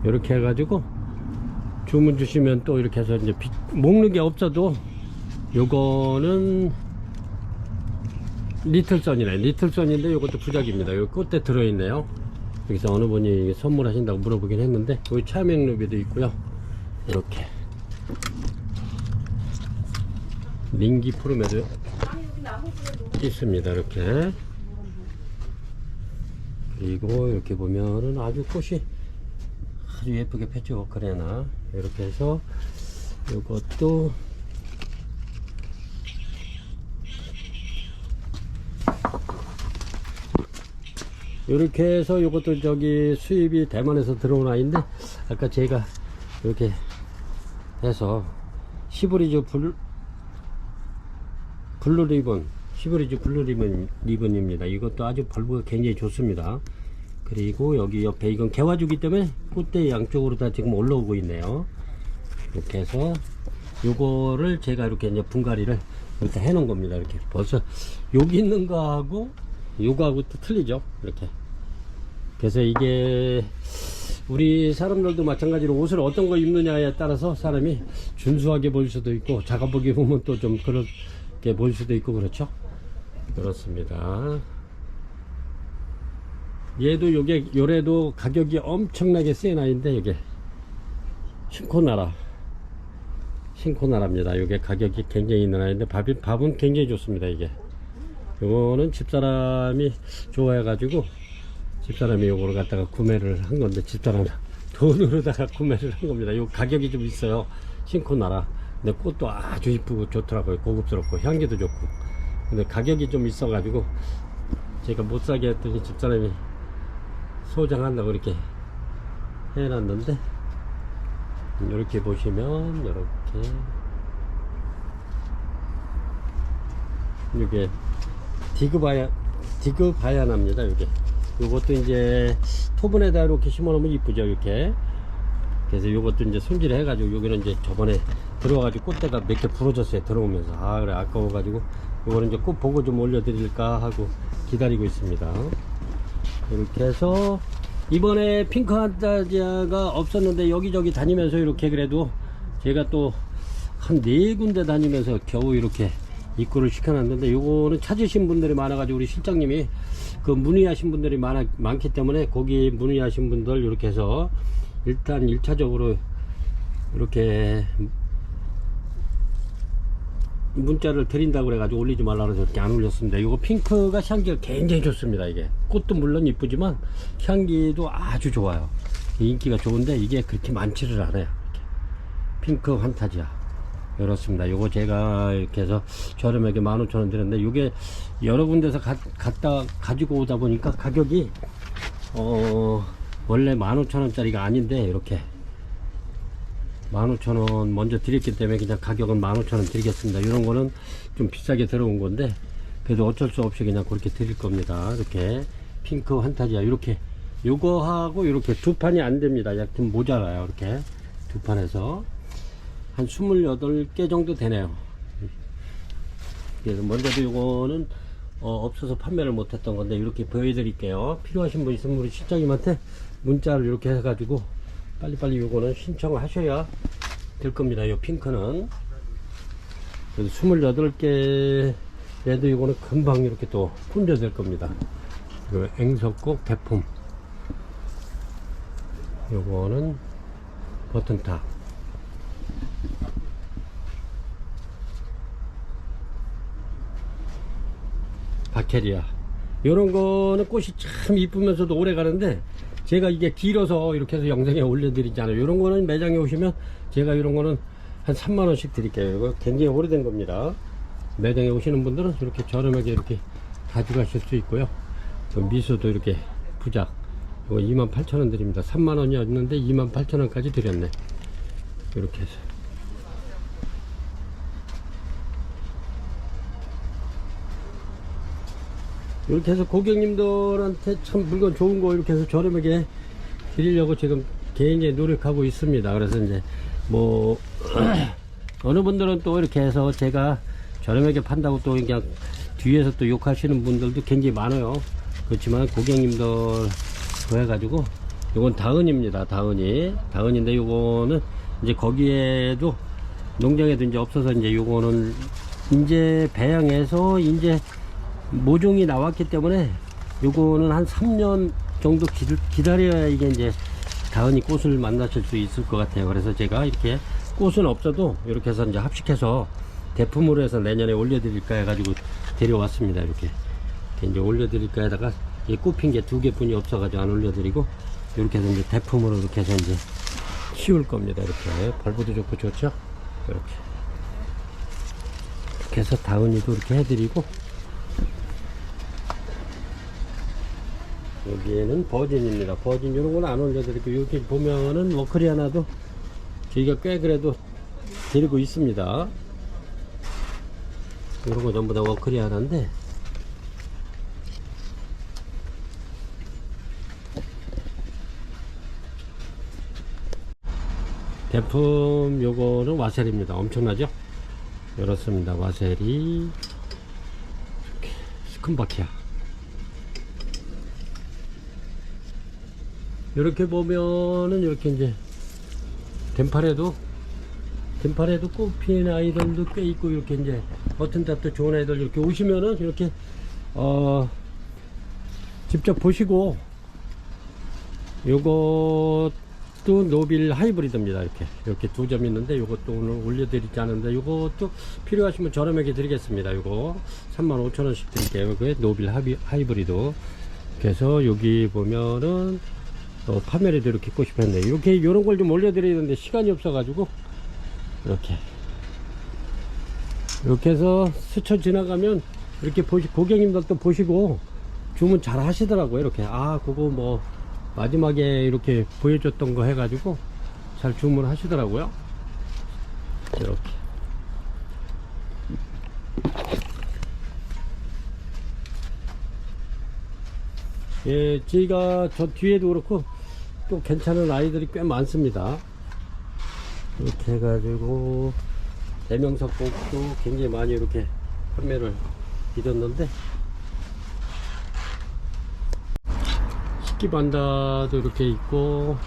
이렇게 해가지고 주문 주시면 또 이렇게 해서 이제 먹는 게 없어도 요거는 리틀선이네. 리틀선인데 요것도 부작입니다. 요 끝에 들어있네요. 여기서 어느 분이 선물하신다고 물어보긴 했는데 여기 차맹 루비도 있고요. 이렇게 링기 푸르메도 있습니다. 이렇게 그리고 이렇게 보면은 아주 꽃이 아주 예쁘게 폈죠. 그래나 이렇게 해서 이것도 이렇게 해서 이것도 저기 수입이 대만에서 들어온 아이인데 아까 제가 이렇게 해서 시브리즈 블루 리본 시브리즈 블루 리본입니다. 이것도 아주 벌브가 굉장히 좋습니다. 그리고 여기 옆에 이건 개화주기 때문에 꽃대 양쪽으로 다 지금 올라오고 있네요. 이렇게 해서 요거를 제가 이렇게 이제 분갈이를 이렇게 해 놓은 겁니다. 이렇게 벌써 여기 있는 거하고 요거하고 또 틀리죠. 이렇게 그래서 이게 우리 사람들도 마찬가지로 옷을 어떤 거 입느냐에 따라서 사람이 준수하게 보일 수도 있고 작아 보기 보면 또 좀 그렇게 보일 수도 있고 그렇죠. 그렇습니다. 얘도 요래도 가격이 엄청나게 센 아이인데 이게 신코나라입니다. 이게 가격이 굉장히 있는 아이인데 밥은 굉장히 좋습니다. 이게 요거는 집사람이 좋아해 가지고 집사람이 요거를 갖다가 구매를 한 건데 집사람 돈으로다가 구매를 한 겁니다. 요 가격이 좀 있어요. 신코나라. 근데 꽃도 아주 이쁘고 좋더라고요. 고급스럽고 향기도 좋고. 근데 가격이 좀 있어 가지고 제가 못 사게 했더니 집사람이 소장한다고 이렇게 해놨는데 이렇게 보시면 이게 디그바야나입니다. 요것도 이제 토분에다 이렇게 심어놓으면 이쁘죠. 이렇게 그래서 요것도 이제 손질을 해가지고 여기는 이제 저번에 들어와가지고 꽃대가 몇 개 부러졌어요. 들어오면서 그래 아까워가지고 요거는 이제 꽃 보고 좀 올려드릴까 하고 기다리고 있습니다. 이렇게 해서 이번에 핑크 판타지아가 없었는데 여기저기 다니면서 이렇게 그래도 제가 또 한 4군데 다니면서 겨우 이렇게 입고를 시켜놨는데 요거는 찾으신 분들이 많아가지고 우리 실장님이 그 문의하신 분들이 많기 때문에 거기 문의하신 분들 이렇게 해서 일단 1차적으로 이렇게 문자를 드린다고 그래가지고 올리지 말라 그래서 이렇게 안 올렸습니다. 이거 핑크가 향기가 굉장히 좋습니다. 이게 꽃도 물론 이쁘지만 향기도 아주 좋아요. 인기가 좋은데 이게 그렇게 많지를 않아요. 이렇게. 핑크 판타지아 이렇습니다. 요거 제가 이렇게 해서 저렴하게 15,000원 드렸는데 이게 여러 군데서 가지고 오다 보니까 가격이 원래 15,000원짜리가 아닌데 이렇게 15,000원 먼저 드렸기 때문에 그냥 가격은 15,000원 드리겠습니다. 이런 거는 좀 비싸게 들어온 건데 그래도 어쩔 수 없이 그냥 그렇게 드릴 겁니다. 이렇게 핑크 환타지아 이렇게 요거하고 이렇게 두 판이 안 됩니다. 약 좀 모자라요. 이렇게 두 판에서 한 28개 정도 되네요. 그래서 먼저도 요거는 없어서 판매를 못했던 건데 이렇게 보여드릴게요. 필요하신 분 있으면 우리 실장님한테 문자를 이렇게 해가지고 빨리빨리 요거는 신청을 하셔야 될 겁니다. 요 핑크는 그래서 28개에도 요거는 금방 이렇게 또 분재될 겁니다. 그리고 앵석곡 대품 요거는 버튼탑 바케리아 요런 거는 꽃이 참 이쁘면서도 오래 가는데 제가 이게 길어서 이렇게 해서 영상에 올려드리잖아요. 요런 거는 매장에 오시면 제가 이런 거는 한 3만원씩 드릴게요. 이거 굉장히 오래된 겁니다. 매장에 오시는 분들은 이렇게 저렴하게 이렇게 가져가실 수 있고요. 미소도 이렇게 부작 이거 28,000원 드립니다. 3만원이었는데 28,000원까지 드렸네. 이렇게 해서 이렇게 해서 고객님들한테 참 물건 좋은 거 이렇게 해서 저렴하게 드리려고 지금 굉장히 노력하고 있습니다. 그래서 이제 뭐 어느 분들은 또 이렇게 해서 제가 저렴하게 판다고 또 그냥 뒤에서 또 욕하시는 분들도 굉장히 많아요. 그렇지만 고객님들 그 해가지고 요건 다은입니다. 다은인데 요거는 이제 거기에도 농장에도 이제 없어서 이제 요거는 이제 배양해서 이제 모종이 나왔기 때문에 요거는 한 3년 정도 기다려야 이게 이제 다은이 꽃을 만나실 수 있을 것 같아요. 그래서 제가 이렇게 꽃은 없어도 이렇게 해서 이제 합식해서 대품으로 해서 내년에 올려드릴까 해가지고 데려왔습니다. 이렇게 이제 올려드릴까 해다가 꽃핀 게 2개뿐이 없어가지고 안 올려드리고 이렇게 해서 이제 대품으로 이렇게 해서 이제 키울 겁니다. 이렇게 발부도 좋고 좋죠. 이렇게 해서 다은이도 이렇게 해드리고 여기에는 버진입니다. 버진 이런 거는 안 올려드리고 여기 보면은 워크리아나도 저희가 꽤 그래도 데리고 있습니다. 이런 거 전부 다 워크리아나인데 대품 요거는 와셀입니다. 엄청나죠? 이렇습니다. 와셀이 스킨바키아 이렇게 보면은 이렇게 이제 덴팔에도 꽃핀 아이들도 꽤 있고 이렇게 이제 버튼탑도 좋은 아이들 이렇게 오시면은 이렇게 직접 보시고 요것도 노빌 하이브리드입니다. 이렇게 두 점 있는데 요것도 오늘 올려드리지 않은데 요것도 필요하시면 저렴하게 드리겠습니다. 요거 35,000원씩 드릴게요. 그게 노빌 하이브리드. 그래서 여기 보면은 파메리도 이렇게 꽃이 폈네. 이렇게 요런 걸 좀 올려드리는데 시간이 없어가지고 이렇게 해서 스쳐 지나가면 이렇게 고객님들도 보시고 주문 잘 하시더라고요. 이렇게 그거 뭐 마지막에 이렇게 보여줬던 거 해가지고 잘 주문하시더라고요. 이렇게 예, 저희가 저 뒤에도 그렇고 또 괜찮은 아이들이 꽤 많습니다. 이렇게 해가지고 대명석 꽃도 굉장히 많이 이렇게 판매를 드렸는데 식기반다도 이렇게 있고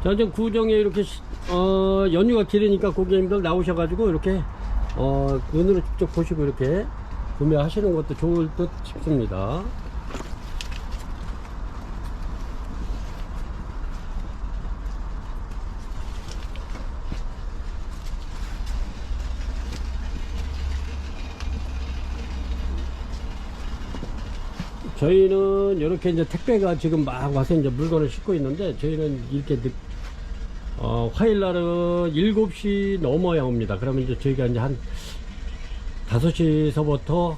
자전 구정에 이렇게 연휴가 길으니까 고객님들 나오셔가지고 이렇게 눈으로 직접 보시고 이렇게 구매하시는 것도 좋을 듯 싶습니다. 저희는 이렇게 이제 택배가 지금 막 와서 이제 물건을 싣고 있는데 저희는 이렇게 화요일날은 7시 넘어야 옵니다. 그러면 이제 저희가 이제 한 5시서부터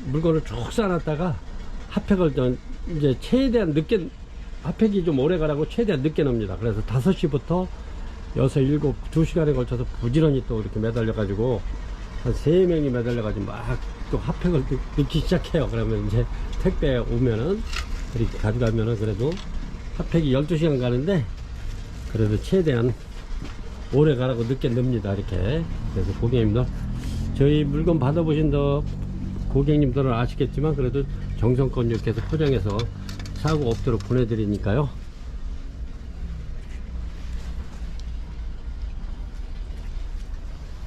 물건을 쭉 싸놨다가 핫팩을 이제 최대한 늦게 핫팩이 좀 오래 가라고 최대한 늦게 넣습니다. 그래서 5시부터 6, 7, 2시간에 걸쳐서 부지런히 또 이렇게 매달려 가지고 한 3명이 매달려 가지고 막 또 핫팩을 넣기 시작해요. 그러면 이제 택배 오면은 이렇게 가져가면은 그래도 핫팩이 12시간 가는데 그래도 최대한 오래 가라고 늦게 넣습니다. 이렇게. 그래서 고객님들, 저희 물건 받아보신 고객님들은 아시겠지만 그래도 정성껏 이렇게 해서 포장해서 사고 없도록 보내드리니까요.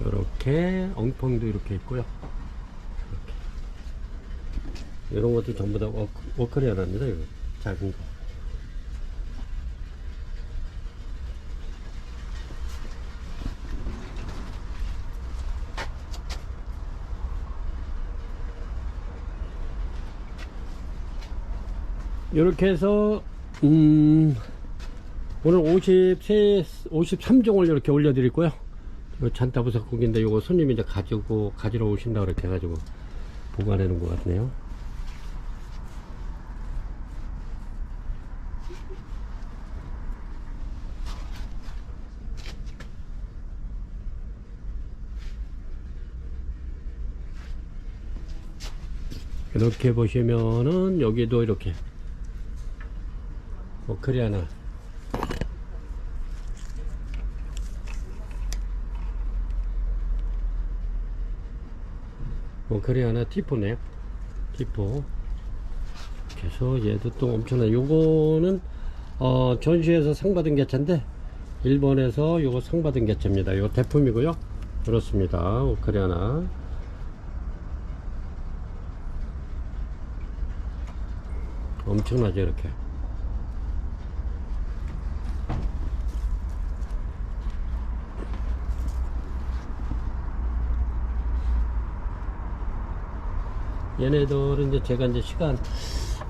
이렇게 엉펑도 이렇게 있고요. 이렇게. 이런 것도 전부 다 워크리아랍니다. 이거 작은 거. 이렇게 해서 오늘 53종을 이렇게 올려드리고요. 잔타부석 고기인데 요거 손님이 이제 가지러 오신다 그렇게 해가지고 보관해 놓은 것 같네요. 이렇게 보시면은 여기도 이렇게 워크리아나 워크리아나 티포네요. 티포. 그래서 얘도 또 엄청나. 요거는 전시에서 상 받은 개체인데 일본에서 요거 상 받은 개체입니다. 요거 대품이고요. 그렇습니다. 워크리아나. 엄청나죠 이렇게. 얘네들은 이제 제가 이제 시간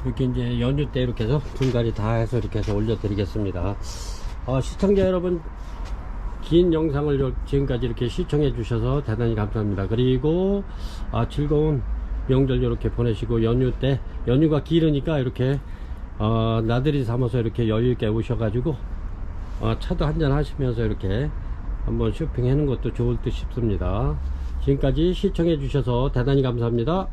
이렇게 이제 연휴 때 이렇게 해서 분갈이 다 해서 이렇게 해서 올려드리겠습니다. 시청자 여러분, 긴 영상을 지금까지 이렇게 시청해 주셔서 대단히 감사합니다. 그리고 즐거운 명절 이렇게 보내시고, 연휴 때 연휴가 길으니까 이렇게 나들이 삼아서 이렇게 여유 있게 오셔가지고 차도 한잔 하시면서 이렇게 한번 쇼핑하는 것도 좋을 듯 싶습니다. 지금까지 시청해 주셔서 대단히 감사합니다.